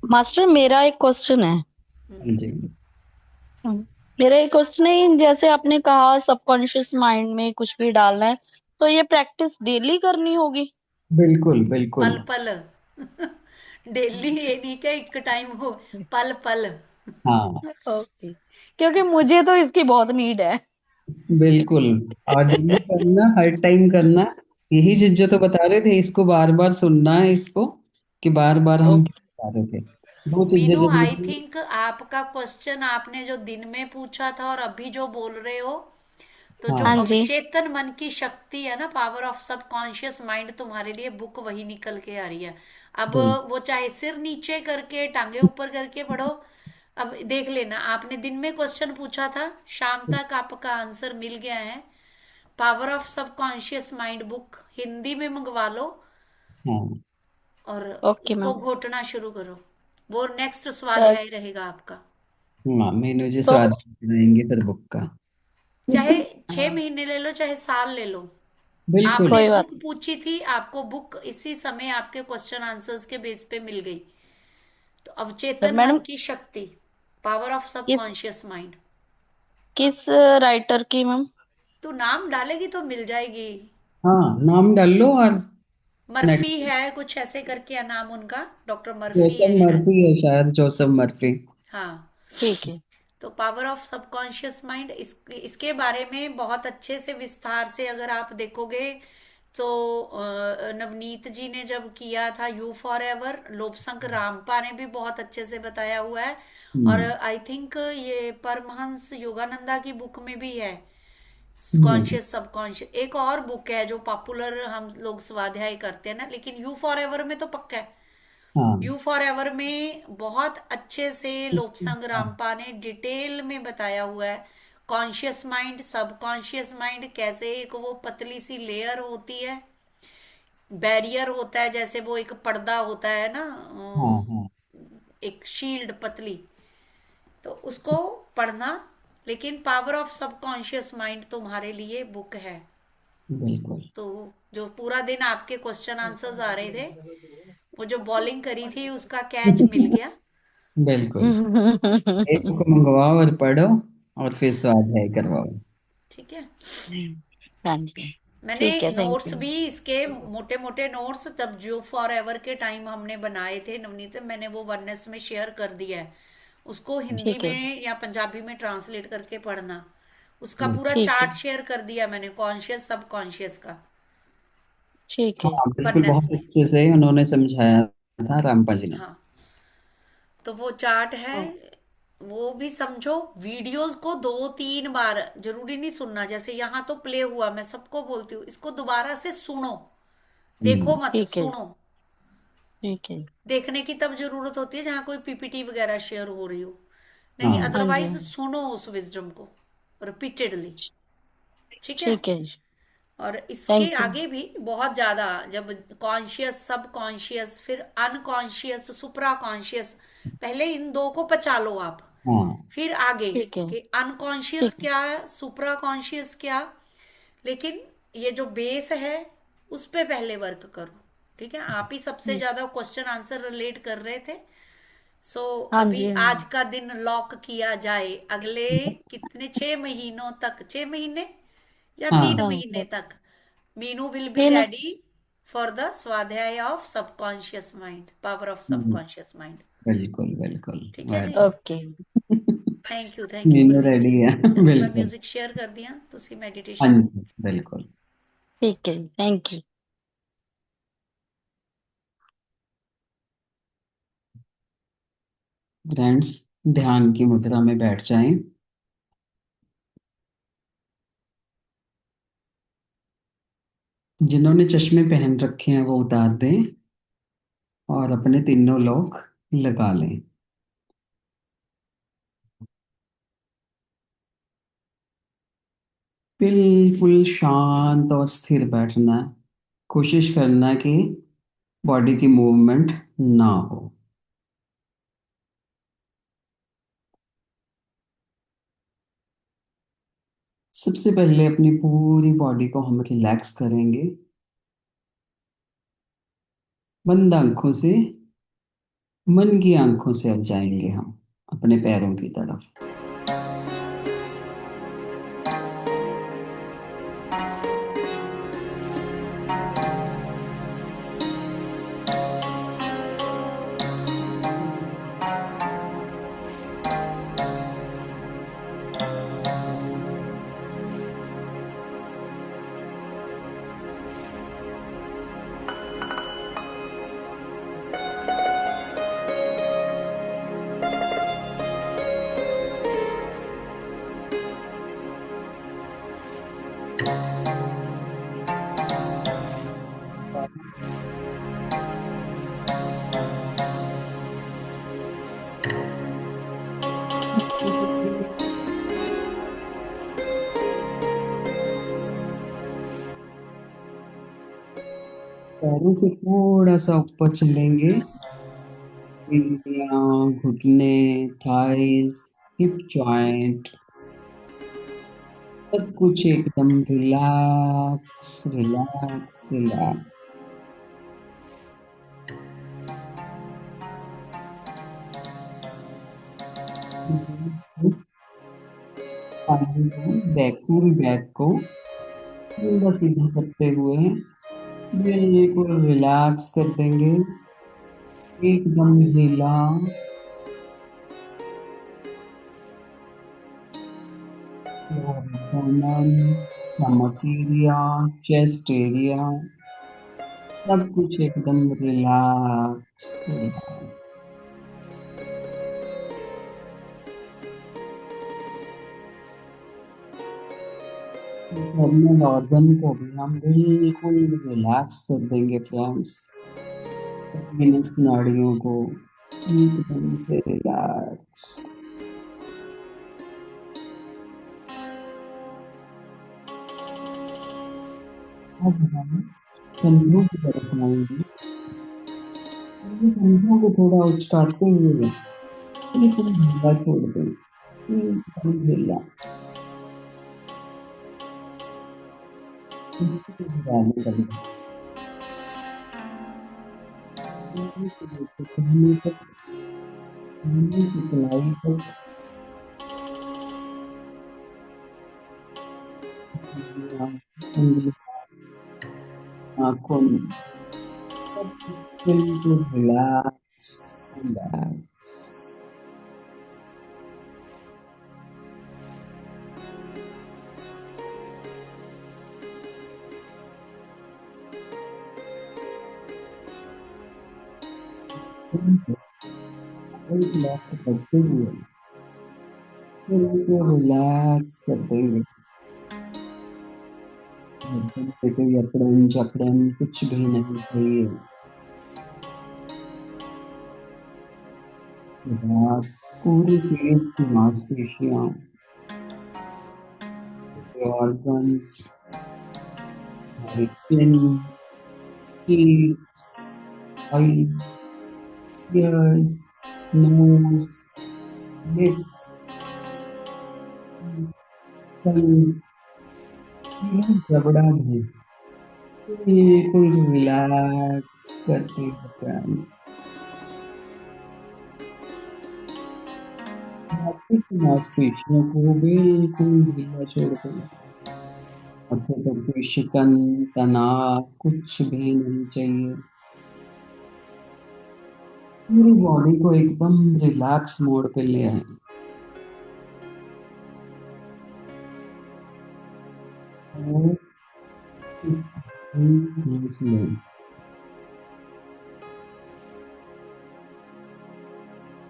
S4: मास्टर मेरा एक क्वेश्चन है।
S2: जी।
S4: मेरा एक क्वेश्चन है, जैसे आपने कहा सबकॉन्शियस माइंड में कुछ भी डालना है, तो ये प्रैक्टिस डेली करनी होगी?
S2: बिल्कुल बिल्कुल।
S1: पल पल डेली ये नहीं कि एक टाइम हो, पल पल।
S2: हाँ
S4: ओके, क्योंकि मुझे तो इसकी बहुत नीड है।
S2: बिल्कुल। और डेली करना, हर टाइम करना। यही चीजें तो बता रहे थे, इसको बार बार सुनना है इसको, कि बार बार हम
S4: ओके,
S2: क्या बता रहे थे। दो चीजें
S1: मीनू,
S2: जब
S1: आई
S2: मैं।
S1: थिंक आपका क्वेश्चन आपने जो दिन में पूछा था और अभी जो बोल रहे हो, तो जो
S4: हाँ
S2: हाँ।
S4: जी।
S1: अवचेतन मन की शक्ति है ना, पावर ऑफ सबकॉन्शियस माइंड, तुम्हारे लिए बुक वही निकल के आ रही है। अब
S2: बिल्कुल।
S1: वो चाहे सिर नीचे करके टांगे ऊपर करके पढ़ो। अब देख लेना, आपने दिन में क्वेश्चन पूछा था, शाम तक आपका आंसर मिल गया है। Power of subconscious mind book Hindi में मंगवा लो
S2: हाँ
S1: और
S4: ओके
S1: उसको
S4: मैम।
S1: घोटना शुरू करो। वो नेक्स्ट
S4: तो,
S1: स्वाध्याय रहेगा आपका।
S2: हाँ, मीनू जी
S4: तो
S2: स्वाद बनाएंगे फिर बुक का।
S1: चाहे 6 महीने ले लो, चाहे साल ले लो।
S2: बिल्कुल।
S1: आपने
S4: कोई बात
S1: बुक पूछी थी, आपको बुक इसी समय आपके क्वेश्चन आंसर्स के बेस पे मिल गई। तो
S4: नहीं।
S1: अवचेतन मन
S4: मैडम,
S1: की शक्ति, पावर ऑफ
S4: किस
S1: सबकॉन्शियस माइंड।
S4: किस राइटर की मैम?
S1: तो नाम डालेगी तो मिल जाएगी।
S2: हाँ, नाम डाल लो और
S1: मर्फी
S2: नेक्स्ट।
S1: है कुछ ऐसे करके है नाम उनका, डॉक्टर मर्फी
S2: जोसेफ
S1: है शायद।
S2: मर्फी है शायद, जोसेफ मर्फी।
S1: हाँ।
S4: ठीक है।
S1: तो पावर ऑफ सबकॉन्शियस माइंड, इसके बारे में बहुत अच्छे से विस्तार से अगर आप देखोगे तो नवनीत जी ने जब किया था यू फॉर एवर, लोपसंक रामपा ने भी बहुत अच्छे से बताया हुआ है। और
S2: हम्म।
S1: आई थिंक ये परमहंस योगानंदा की बुक में भी है,
S2: हम्म।
S1: Conscious subconscious. एक और बुक है जो पॉपुलर हम लोग स्वाध्याय करते हैं ना, लेकिन यू फॉर एवर में तो पक्का है।
S2: हाँ।
S1: यू फॉर एवर में बहुत अच्छे से लोपसंग रामपा ने डिटेल में बताया हुआ है, कॉन्शियस माइंड, सबकॉन्शियस माइंड, कैसे एक वो पतली सी लेयर होती है, बैरियर होता है, जैसे वो एक पर्दा होता है ना,
S2: हाँ। हाँ।
S1: एक शील्ड पतली। तो उसको पढ़ना। लेकिन पावर ऑफ सबकॉन्शियस माइंड तुम्हारे लिए बुक है।
S2: बिल्कुल।
S1: तो जो पूरा दिन आपके क्वेश्चन आंसर्स आ रहे थे, वो जो बॉलिंग करी थी उसका कैच मिल गया।
S2: बिल्कुल। एक बुक मंगवाओ और पढ़ो, और फिर स्वाध्याय करवाओ।
S1: ठीक है।
S4: हाँ जी।
S1: मैंने
S4: ठीक है, थैंक
S1: नोट्स
S4: यू।
S1: भी इसके मोटे मोटे नोट्स तब जो फॉर एवर के टाइम हमने बनाए थे नवनीत, मैंने वो वननेस में शेयर कर दिया है। उसको हिंदी
S4: ठीक है।
S1: में या पंजाबी में ट्रांसलेट करके पढ़ना। उसका पूरा
S4: ठीक है।
S1: चार्ट शेयर कर दिया मैंने, कॉन्शियस सबकॉन्शियस का,
S4: ठीक है।
S2: हाँ बिल्कुल,
S1: वननेस
S2: बहुत
S1: में।
S2: अच्छे से उन्होंने समझाया था रामपा जी ने।
S1: हाँ, तो वो चार्ट है,
S4: ओ,
S1: वो भी समझो। वीडियोस को 2-3 बार, जरूरी नहीं सुनना, जैसे यहाँ तो प्ले हुआ, मैं सबको बोलती हूँ इसको दोबारा से सुनो, देखो
S2: हम्म।
S1: मत,
S4: ठीक है।
S1: सुनो।
S4: ठीक है।
S1: देखने की तब जरूरत होती है जहां कोई पीपीटी वगैरह शेयर हो रही हो, नहीं
S2: हाँ।
S4: हाँ जी।
S1: अदरवाइज सुनो उस विजडम को रिपीटेडली। ठीक है।
S4: ठीक है जी।
S1: और इसके
S4: थैंक यू।
S1: आगे भी बहुत ज्यादा, जब कॉन्शियस सब कॉन्शियस, फिर अनकॉन्शियस, सुप्रा कॉन्शियस, पहले इन दो को पचा लो आप,
S2: हाँ।
S1: फिर आगे
S4: ठीक है।
S1: कि अनकॉन्शियस
S4: ठीक है।
S1: क्या है, सुप्रा कॉन्शियस क्या। लेकिन ये जो बेस है उस पे पहले वर्क करो। ठीक है, आप ही सबसे ज्यादा क्वेश्चन आंसर रिलेट कर रहे थे। सो
S4: हाँ
S1: अभी
S4: जी। हाँ
S1: आज
S4: जी।
S1: का दिन लॉक किया जाए, अगले कितने 6 महीनों तक, 6 महीने या तीन
S2: हाँ।
S4: हाँ
S1: महीने तक मीनू विल बी
S4: तीन।
S1: रेडी फॉर द स्वाध्याय of subconscious mind, power of
S2: hmm,
S1: subconscious mind.
S2: बिल्कुल बिल्कुल।
S1: ठीक है जी।
S2: Very.
S4: Okay.
S1: Thank you
S2: Meenu
S1: Gurleen
S2: ready
S1: ji.
S2: है।
S1: चलो मैं
S2: बिल्कुल।
S1: म्यूजिक शेयर कर दिया, तुसी
S2: हाँ
S1: मेडिटेशन।
S2: जी बिल्कुल।
S4: ठीक है, थैंक यू।
S2: फ्रेंड्स, ध्यान की मुद्रा में बैठ जाएं। जिन्होंने चश्मे पहन रखे हैं वो उतार दें, और अपने तीनों लोग लगा लें। बिल्कुल शांत और स्थिर बैठना है। कोशिश करना कि बॉडी की मूवमेंट ना हो। सबसे पहले अपनी पूरी बॉडी को हम रिलैक्स करेंगे। बंद आंखों से, मन की आंखों से अब जाएंगे हम अपने पैरों की तरफ। पैरों से थोड़ा सा ऊपर चलेंगे, एड़ियाँ, घुटने, थाइस, हिप जॉइंट, सब कुछ एकदम रिलैक्स रिलैक्स रिलैक्स। बैक को थोड़ा सीधा करते हुए बिल्कुल रिलैक्स कर देंगे, एकदम ढीला। स्टमक एरिया, चेस्ट एरिया, सब कुछ एकदम रिलैक्स रिलैक्स। टर्मिनल ऑर्गन को भी हम बिल्कुल रिलैक्स कर देंगे फ्रेंड्स, नाड़ियों को एकदम से रिलैक्स। अब हम कंधों की तरफ आएंगे, कंधों को थोड़ा उचकाते हुए बिल्कुल ढीला छोड़ दें, एकदम ढीला। घुराने लगे, कहने तक, कहने की कलाई तक, उंगली, आंखों में, सब बिल्कुल रिलैक्स रिलैक्स। रिलैक्स करते हुए बिल्कुल रिलैक्स कर देंगे, गर्दन पे कोई अकड़न जकड़न कुछ भी नहीं चाहिए। उसके बाद पूरी फेस की मांसपेशियां, ऑर्गन्स, हमारी चिन, cheeks, eyes, ears, nose, lips, tongue, even जबड़ा भी बिल्कुल रिलैक्स करते हैं फ्रेंड्स। हाथों की मांसपेशियों को बिल्कुल ढीला छोड़ दें, माथे पर कोई शिकन तनाव कुछ भी नहीं चाहिए, पूरी बॉडी को एकदम रिलैक्स मोड पे ले आए। और सांस लें,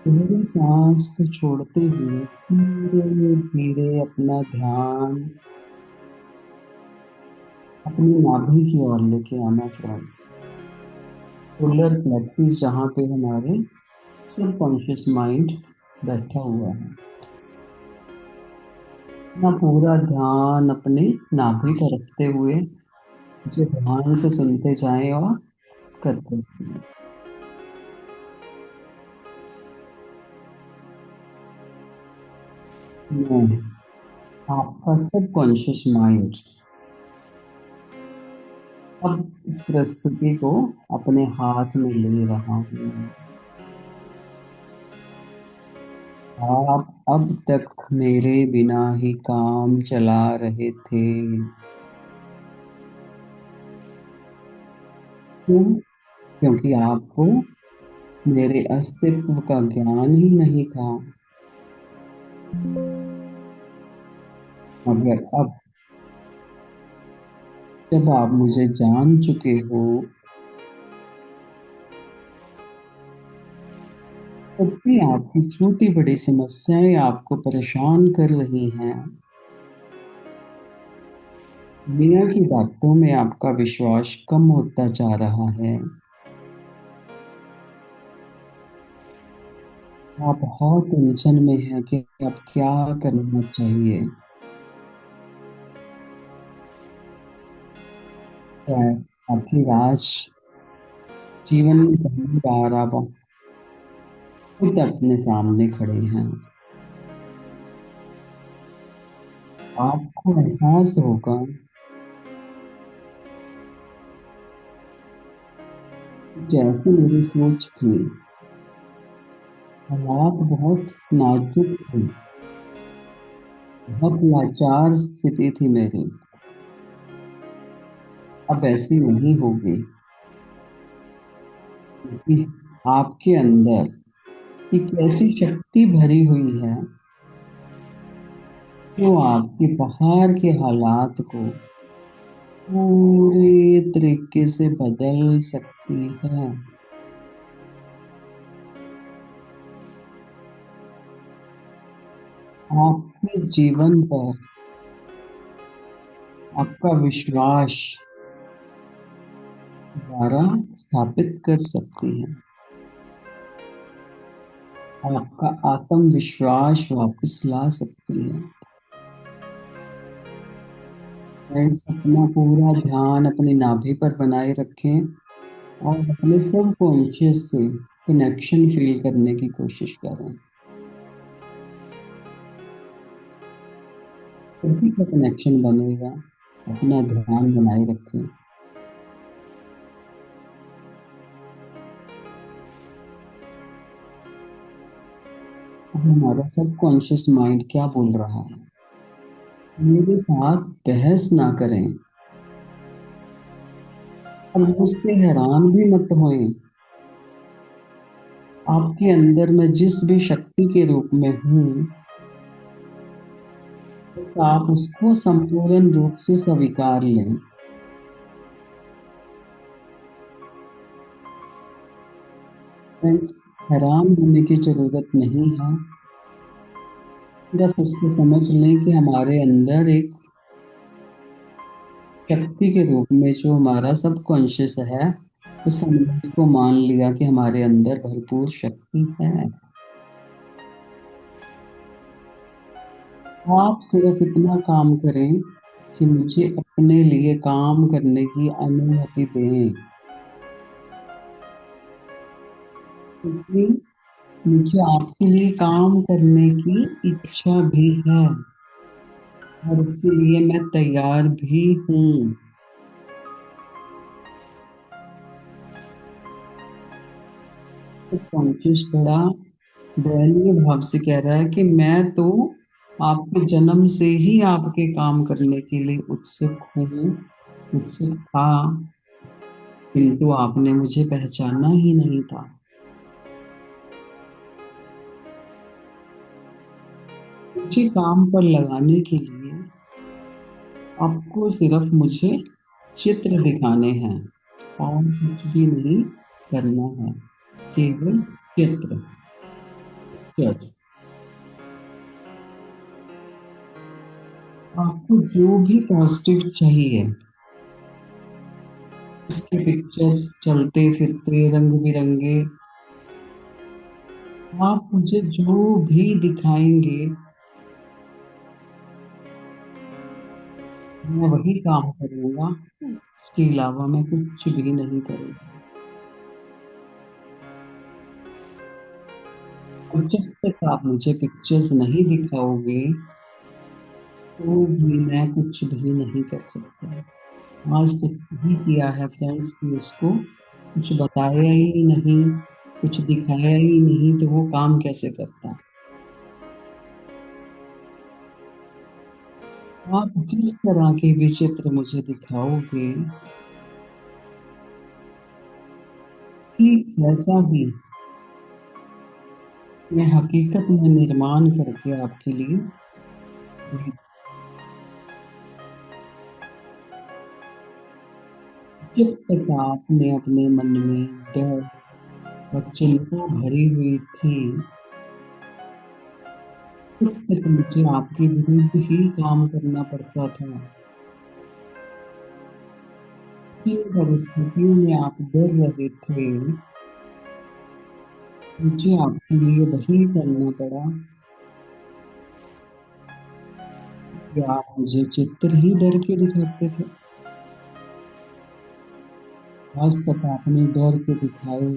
S2: गहरी सांस को छोड़ते हुए धीरे धीरे अपना ध्यान अपनी नाभि की ओर लेके आना फ्रेंड्स। सोलर प्लेक्सिस जहाँ पे हमारे सबकॉन्शियस माइंड बैठा हुआ है, अपना पूरा ध्यान अपने नाभि पर रखते हुए मुझे ध्यान से सुनते जाएं और करते जाएं। मैं आपका सबकॉन्शियस माइंड अब इस प्रस्तुति को अपने हाथ में ले रहा हूँ। आप अब तक मेरे बिना ही काम चला रहे थे, क्यों? क्योंकि आपको मेरे अस्तित्व का ज्ञान ही नहीं था। मगर अब जब आप मुझे जान चुके हो, तब भी आपकी छोटी बड़ी समस्याएं आपको परेशान कर रही हैं। दुनिया की बातों में आपका विश्वास कम होता जा रहा है। आप बहुत उलझन में हैं कि अब क्या करना चाहिए। आखिर आज जीवन में पहली बार आप खुद अपने सामने खड़े हैं। आपको एहसास होगा जैसे मेरी सोच थी, हालात बहुत नाजुक थे, बहुत लाचार स्थिति थी मेरी। अब ऐसी नहीं होगी, क्योंकि आपके अंदर एक ऐसी शक्ति भरी हुई है जो आपके बाहर के हालात को पूरे तरीके से बदल सकती है। आपके जीवन पर आपका विश्वास दोबारा स्थापित कर सकती है। आपका आत्मविश्वास वापस ला सकती है। फ्रेंड्स, अपना पूरा ध्यान अपनी नाभि पर बनाए रखें और अपने सबकॉन्शियस से कनेक्शन फील करने की कोशिश करें। सभी का कनेक्शन बनेगा। अपना ध्यान बनाए रखें। अब हमारा सबकॉन्शियस माइंड क्या बोल रहा है? मेरे साथ बहस ना करें और मुझसे हैरान भी मत होएं। आपके अंदर मैं जिस भी शक्ति के रूप में हूँ, आप उसको संपूर्ण रूप से स्वीकार लें। फ्रेंड्स, हैरान होने की जरूरत नहीं है। सिर्फ उसको समझ लें कि हमारे अंदर एक शक्ति के रूप में जो हमारा सबकॉन्शियस है, उस हमने उसको मान लिया कि हमारे अंदर भरपूर शक्ति है। आप सिर्फ इतना काम करें कि मुझे अपने लिए काम करने की अनुमति दें, क्योंकि मुझे आपके लिए काम करने की इच्छा भी है और उसके लिए मैं तैयार भी हूँ। तो कॉन्शियस बड़ा दयनीय भाव से कह रहा है कि मैं तो आपके जन्म से ही आपके काम करने के लिए उत्सुक हूँ, उत्सुक था, किंतु आपने मुझे पहचाना ही नहीं था। मुझे काम पर लगाने के लिए आपको सिर्फ मुझे चित्र दिखाने हैं और कुछ भी नहीं करना है, केवल चित्र। यस, आपको जो भी पॉजिटिव चाहिए उसके पिक्चर्स चलते फिरते रंग बिरंगे, आप मुझे जो भी दिखाएंगे मैं वही काम करूंगा, उसके अलावा मैं कुछ भी नहीं करूंगा। और जब तक आप मुझे पिक्चर्स नहीं दिखाओगे तो भी मैं कुछ भी नहीं कर सकता। आज तक यही किया है फ्रेंड्स कि उसको कुछ बताया ही नहीं, कुछ दिखाया ही नहीं, तो वो काम कैसे करता। आप जिस तरह के भी चित्र मुझे दिखाओगे, ठीक वैसा ही मैं हकीकत में निर्माण करके आपके लिए भेज। जब तक आपने अपने मन में डर और चिंता भरी हुई थी, तब तक मुझे आपके विरुद्ध ही काम करना पड़ता था। जिन परिस्थितियों में आप डर रहे थे, मुझे आपके लिए वही करना पड़ा कि आप मुझे चित्र ही डर के दिखाते थे। आज तक आपने डर के दिखाए,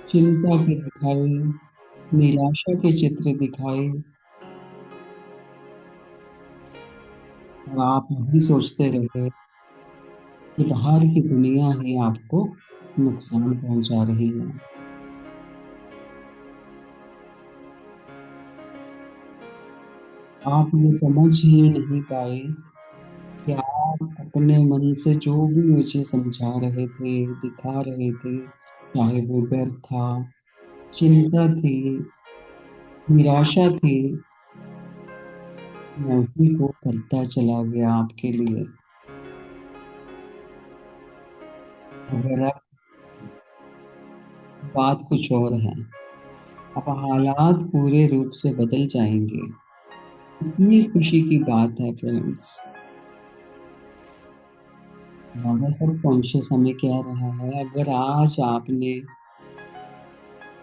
S2: चिंता के दिखाए, निराशा के चित्र दिखाए, और आप यही सोचते रहे कि बाहर की दुनिया ही आपको नुकसान पहुंचा रही है। आप ये समझ ही नहीं पाए कि आप अपने मन से जो भी मुझे समझा रहे थे, दिखा रहे थे, चाहे वो डर था, चिंता थी, निराशा थी, मैं उसी को करता चला गया आपके लिए। मगर अब बात कुछ और है। अब हालात पूरे रूप से बदल जाएंगे। इतनी खुशी की बात है फ्रेंड्स। हमारा सबकॉन्शियस हमें कह रहा है, अगर आज आपने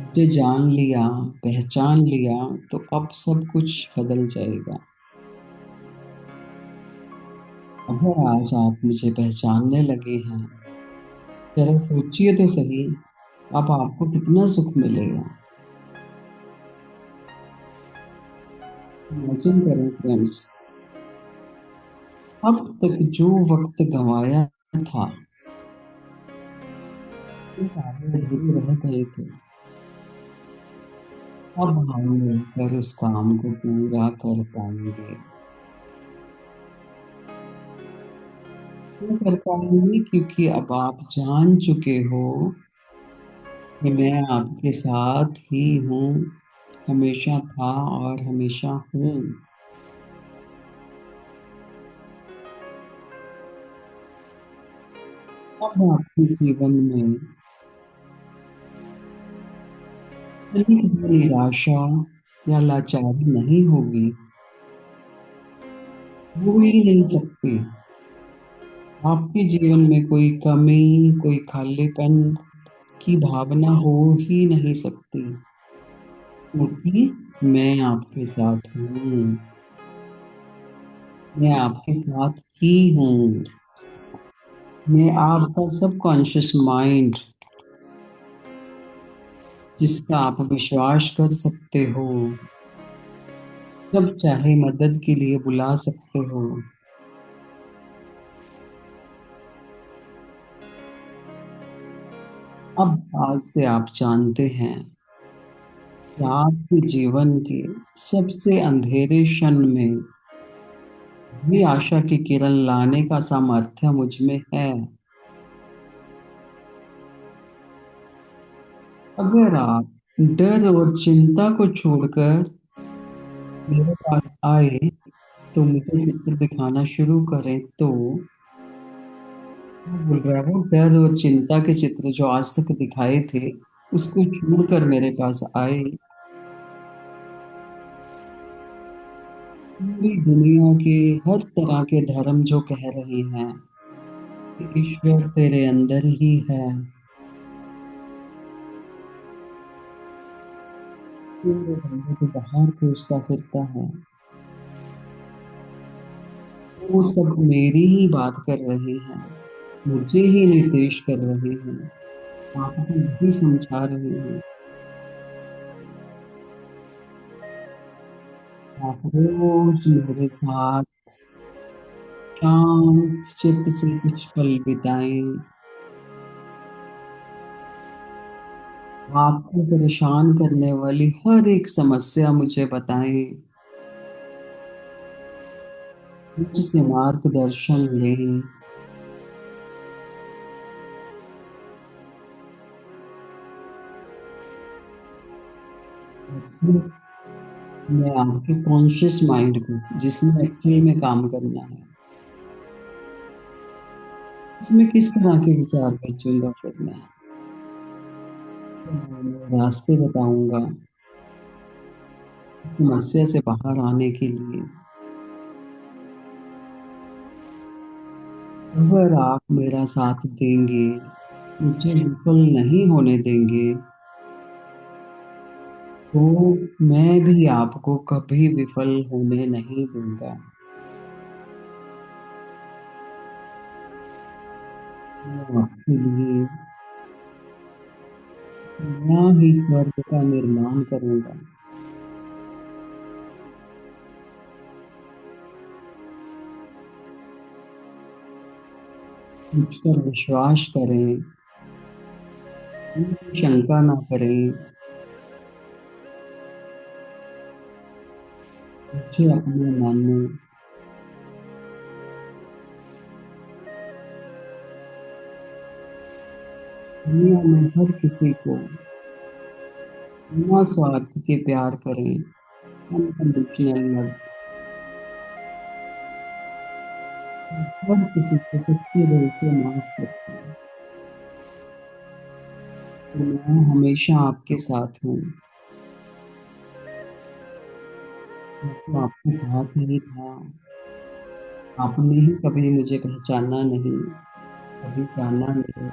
S2: मुझे जान लिया, पहचान लिया, तो अब सब कुछ बदल जाएगा। अगर आज आप मुझे पहचानने लगे हैं, जरा सोचिए तो सही, अब आपको कितना सुख मिलेगा। इमेजिन करें फ्रेंड्स, अब तक जो वक्त गंवाया था, वो आधे अधूरे रह गए थे, अब हम मिलकर उस काम को पूरा कर पाएंगे। क्यों कर पाएंगे? क्योंकि अब आप जान चुके हो कि मैं आपके साथ ही हूँ, हमेशा था और हमेशा हूँ। अब आपके जीवन में कभी कभी निराशा या लाचारी नहीं होगी, हो ही नहीं सकती। आपके जीवन में कोई कमी, कोई खालीपन की भावना हो ही नहीं सकती, क्योंकि मैं आपके साथ हूँ। मैं आपके साथ ही हूँ। मैं आपका सबकॉन्शियस माइंड, जिसका आप विश्वास कर सकते हो, जब चाहे मदद के लिए बुला सकते हो। अब आज से आप जानते हैं कि आपके जीवन के सबसे अंधेरे क्षण में भी आशा की किरण लाने का सामर्थ्य मुझ में है। अगर आप डर और चिंता को छोड़कर मेरे पास आए, तो मुझे चित्र दिखाना शुरू करें, तो मैं बोल रहा हूँ, डर और चिंता के चित्र जो आज तक दिखाए थे, उसको छोड़कर मेरे पास आए। पूरी दुनिया के हर तरह के धर्म जो कह रहे हैं कि ईश्वर तेरे अंदर ही है, तेरे अंदर तो बाहर खोजता फिरता है, वो सब मेरी ही बात कर रहे हैं, मुझे ही निर्देश कर रहे हैं, आपको यही समझा रहे हैं। आप रोज मेरे साथ शांत चित्त से कुछ पल बिताएं। आपको परेशान करने वाली हर एक समस्या मुझे बताएं। मुझसे मार्गदर्शन लें। और सिर्फ मैं आपके कॉन्शियस माइंड को, जिसने एक्चुअली में काम करना है, उसमें किस तरह के विचार भेजूंगा, फिर मैं रास्ते बताऊंगा समस्या से बाहर आने के लिए। अगर आप मेरा साथ देंगे, मुझे विफल नहीं होने देंगे, तो मैं भी आपको कभी विफल होने नहीं दूंगा। मैं आपके लिए मैं ही स्वर्ग का निर्माण करूंगा। मुझ पर विश्वास करें, उनकी शंका ना करें, मुझे अपने माने। दुनिया में हर किसी को बिना स्वार्थ के प्यार करें, अनकंडीशनल लव। हर किसी को सच्चे दिल से माफ करें। और मैं हमेशा आपके साथ हूँ। मैं तो आपके साथ ही था। आपने ही कभी मुझे पहचाना नहीं, कभी जाना नहीं।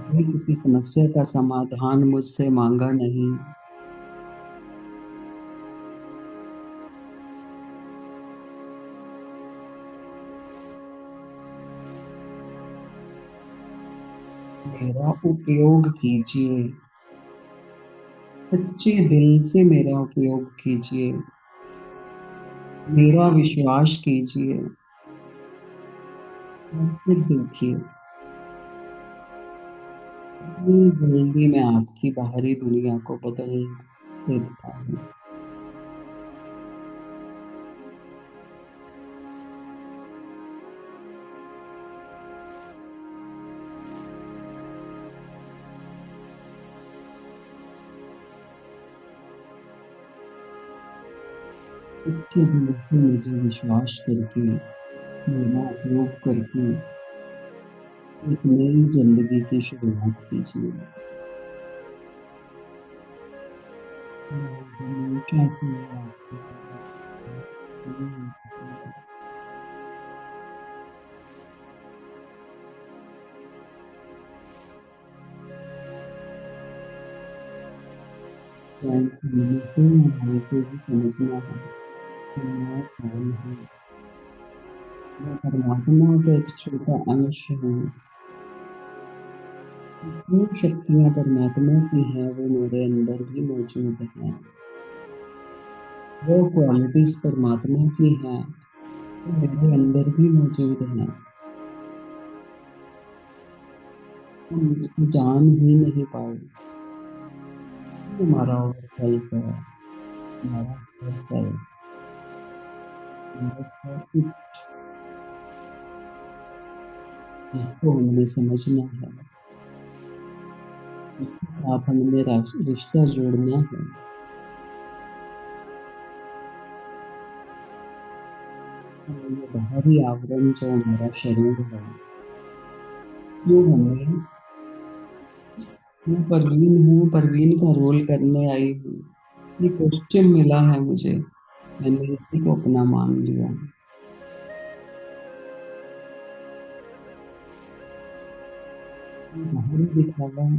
S2: कभी किसी समस्या का समाधान मुझसे मांगा नहीं। मेरा उपयोग कीजिए, सच्चे दिल से मेरा उपयोग कीजिए, मेरा विश्वास कीजिए, और फिर देखिए कितनी जल्दी मैं आपकी बाहरी दुनिया को बदल देता हूँ। सच्चे दिल से मुझे विश्वास करके, मेरा उपयोग करके एक नई जिंदगी की शुरुआत कीजिए। मैं हमेशा से आपके फ्रेंड्स, हमको भी समझना है कि मैं कौन हूँ। मैं परमात्मा का एक छोटा अंश हूँ। जो शक्तियाँ परमात्मा की हैं वो मेरे अंदर भी मौजूद हैं। वो क्वालिटीज परमात्मा की हैं वो मेरे अंदर भी मौजूद हैं। हम इसको जान ही नहीं पाए। ये हमारा ओवर है, हमारा सेल्फ है, हमारा सब कुछ, जिसको हमें समझना है, जिसके साथ हमें रिश्ता जोड़ना है। और ये बाहरी आवरण जो हमारा शरीर है, जो हमें मैं परवीन का रोल करने आई हूँ। ये कॉस्ट्यूम मिला है मुझे, मैंने इसी को अपना मान लिया। बाहरी दिखावा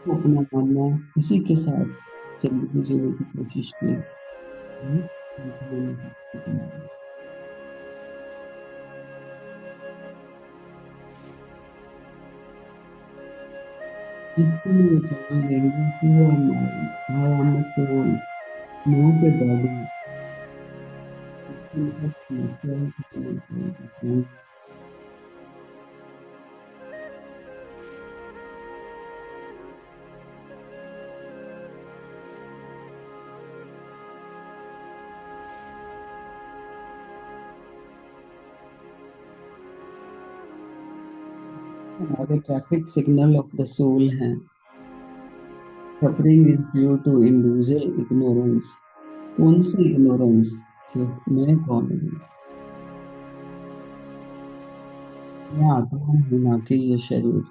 S2: को अपना मानना, इसी के साथ जिंदगी जीने की कोशिश की। जिसके लिए जान लेंगे who am I am a soul, not a body. It has natural difference. हमारे traffic signal of the soul हैं। Suffering is due to individual ignorance. कौन सी इग्नोरेंस कि मैं कौन हूँ? मैं आत्मा हूँ, ना कि ये शरीर।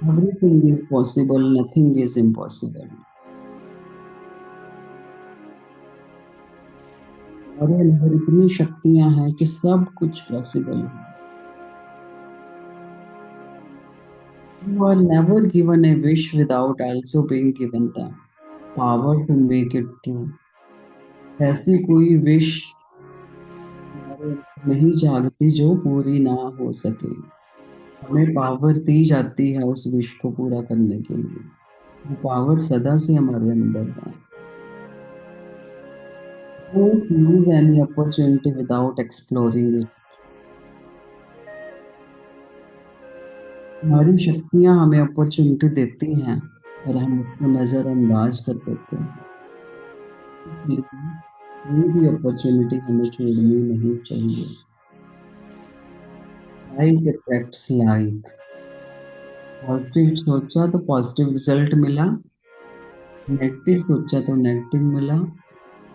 S2: Everything is possible, nothing is impossible. हमारे अंदर इतनी शक्तियां हैं कि सब कुछ पॉसिबल है। You are never given a wish without also being given the power to make it true. ऐसी कोई विश नहीं जागती जो पूरी ना हो सके। हमें पावर दी जाती है उस विश को पूरा करने के लिए। वो पावर सदा से हमारे अंदर है। Don't use any opportunity without exploring it. हमारी शक्तियां हमें अपॉर्चुनिटी देती हैं और हम उसको नजरअंदाज कर देते हैं। इसलिए कोई भी अपॉर्चुनिटी हमें छोड़नी नहीं चाहिए। Like attracts like. पॉजिटिव सोचा तो पॉजिटिव रिजल्ट मिला, नेगेटिव सोचा तो नेगेटिव मिला,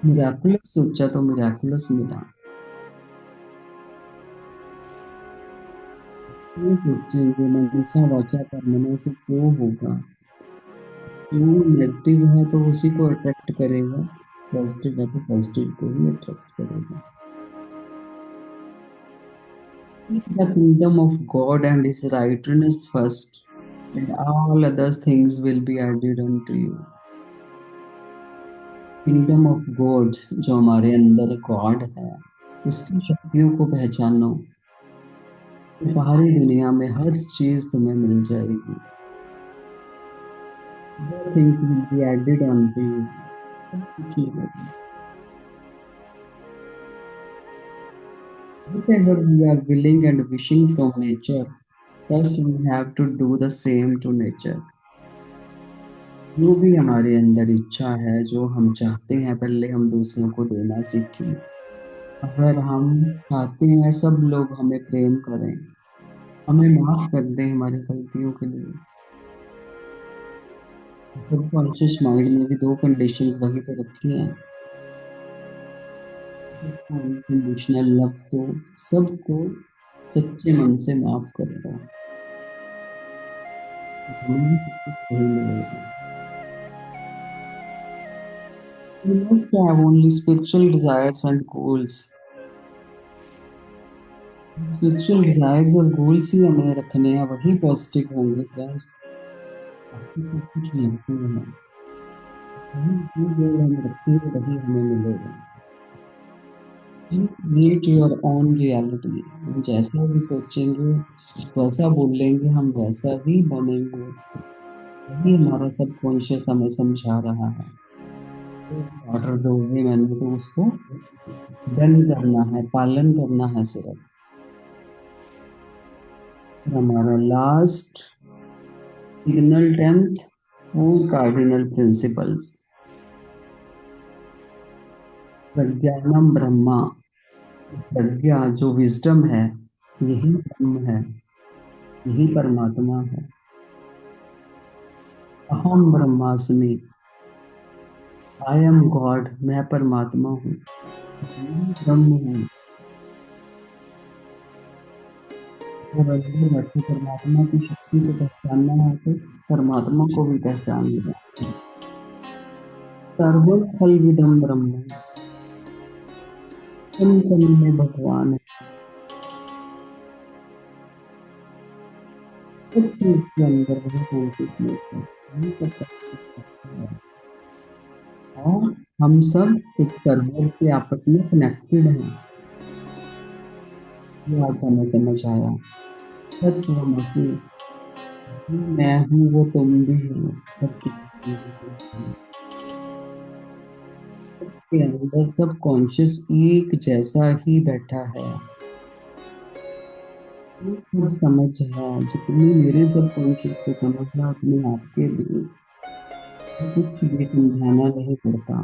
S2: मिराकुलस सोचा तो मिराकुलस मिला। क्यों सोचेंगे मनसा वाचा कर्मणा से जो होगा। जो नेगेटिव है तो उसी को अट्रैक्ट करेगा, पॉजिटिव है तो पॉजिटिव को ही अट्रैक्ट करेगा। Seek the kingdom of God and His righteousness first, and all other things will be added unto you. Kingdom of God, जो हमारे अंदर गॉड है, उसकी शक्तियों को पहचानो। बाहरी दुनिया में हर चीज तुम्हें मिल जाएगी। Things will be added onto you. Whatever we are willing and wishing from nature, first we have to do the same to nature. जो भी हमारे अंदर इच्छा है, जो हम चाहते हैं, पहले हम दूसरों को देना सीखें। अगर हम चाहते हैं सब लोग हमें प्रेम करें, हमें माफ कर दें हमारी गलतियों के लिए। सबकॉन्शियस माइंड में भी दो कंडीशंस वही तो रखी हैं। अनकंडीशनल लव तो सबको सच्चे मन से माफ कर दो। हमें सब कुछ वही मिलेगा। We must have only spiritual desires and goals. Spiritual desires और गोल्स ही हमें रखने हैं, वही पॉजिटिव होंगे फ्रेंड्स। बाकी तो कुछ नहीं है। जो गोल हम रखते हैं वही हमें मिलेगा। Create your own reality. हम जैसा भी सोचेंगे, वैसा बोलेंगे, हम वैसा ही बनेंगे। वही हमारा सबकॉन्शियस हमें समझा रहा है। ऑर्डर दोगे मैंने तो उसको डन करना है, पालन करना है सिर्फ। हमारा last signal 10th 4 cardinal principles. प्रज्ञानम ब्रह्मा। प्रज्ञा जो विजडम है, यही ब्रह्म है, यही परमात्मा है। अहम ब्रह्मास्मि। I am God. मैं परमात्मा हूँ, मैं ब्रह्म हूँ। और अंदर बैठे परमात्मा की शक्ति को पहचानना है तो परमात्मा को भी पहचान लिया। सर्वं खल्विदं ब्रह्म। कण कण में भगवान है। हर चीज के अंदर वही कॉन्शियसनेस है, वही सब practice है। और हम सब एक सर्वर से आपस में कनेक्टेड हैं। ये आज हमें समझ आया। तत्वमसि। मैं हूँ वो तुम भी हो। सबके अंदर सब कॉन्शियस एक जैसा ही बैठा है। कुछ समझ है, जितनी मेरे सब कॉन्शियस को समझना उतनी आपके लिए। कुछ भी समझाना नहीं पड़ता।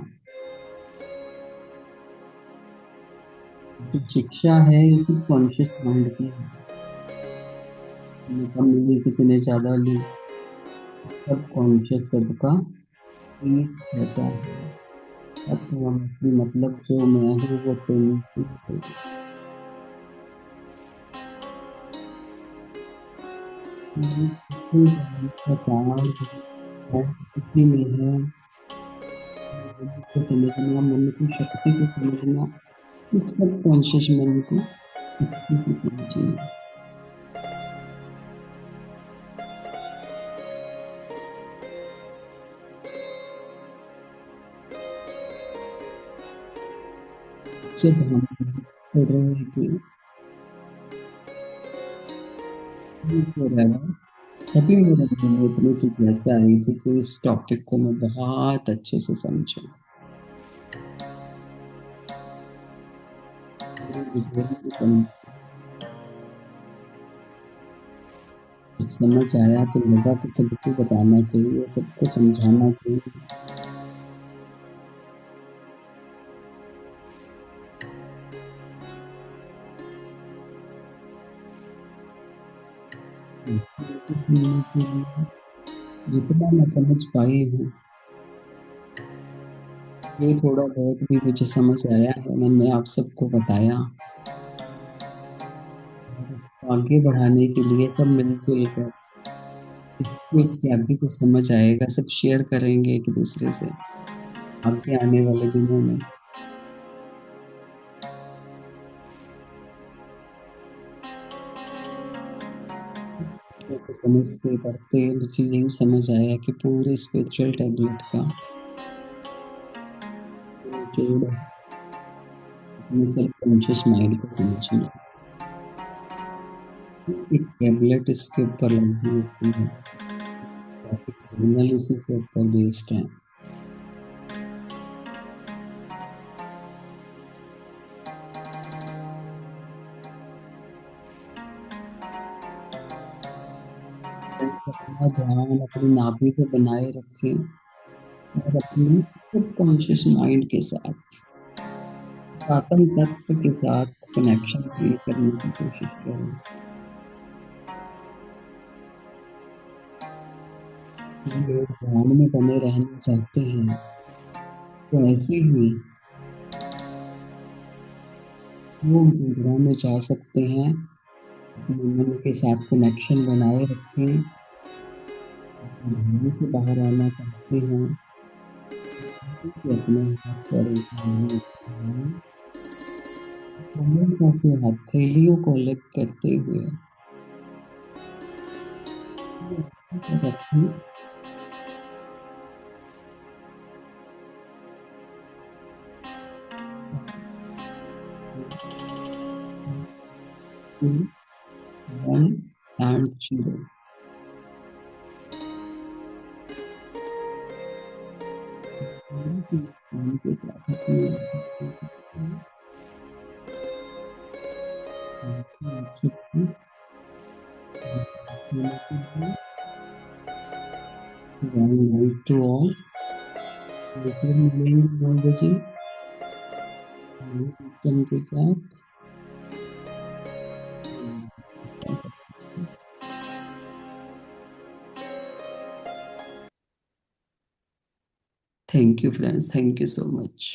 S2: जो शिक्षा है ये सब कॉन्शियस माइंड की है। कम मिली, किसी ने ज्यादा ली, सब कॉन्शियस सबका एक जैसा है। मतलब जो मैं हूँ वो तुम भी हो। इसी में है मन को समझना, मन की शक्ति को समझना, इस सब कॉन्शियस मन को अच्छे से समझिए। जब हम पढ़ रहे थे हो रहा है। तभी मेरे मन में इतनी जिज्ञासा आई थी कि इस टॉपिक को मैं बहुत अच्छे से समझूं, पूरी डिटेल में समझूं। जब समझ आया तो लगा कि सबको बताना चाहिए, सबको समझाना चाहिए। सुनने के लिए जितना मैं समझ पाई हूँ, ये थोड़ा बहुत भी मुझे समझ आया है, मैंने आप सबको बताया। आगे बढ़ाने के लिए सब मिलजुल कर इसको, इसके आगे को समझ आएगा, सब शेयर करेंगे एक दूसरे से आगे आने वाले दिनों में। तो समझते पढ़ते मुझे यही समझ आया कि पूरे स्पिरिचुअल टैबलेट का निचोड़ अपने सब कॉन्शियस माइंड को समझना। एक टैबलेट इसके ऊपर लगी होती है, टॉपिक सिग्नल इसी के ऊपर बेस्ड है। अपना ध्यान अपनी नाभि पे बनाए रखें और अपने सबकॉन्शियस माइंड के साथ, आत्म तत्व के साथ कनेक्शन क्रिएट करने की कोशिश करें। जो लोग ध्यान में बने रहना चाहते हैं तो ऐसे ही वो निद्रा में जा सकते हैं, अपने मन के साथ कनेक्शन बनाए रखें। ध्यान से बाहर आना चाहते हैं तो अपने हाथ पर उठाएं, हल्का से हथेलियों को अलग करते हुए रखें। One and zero. के साथ अपने night to all, मिलेंगे 9 बजे के साथ। Thank you friends, thank you so much.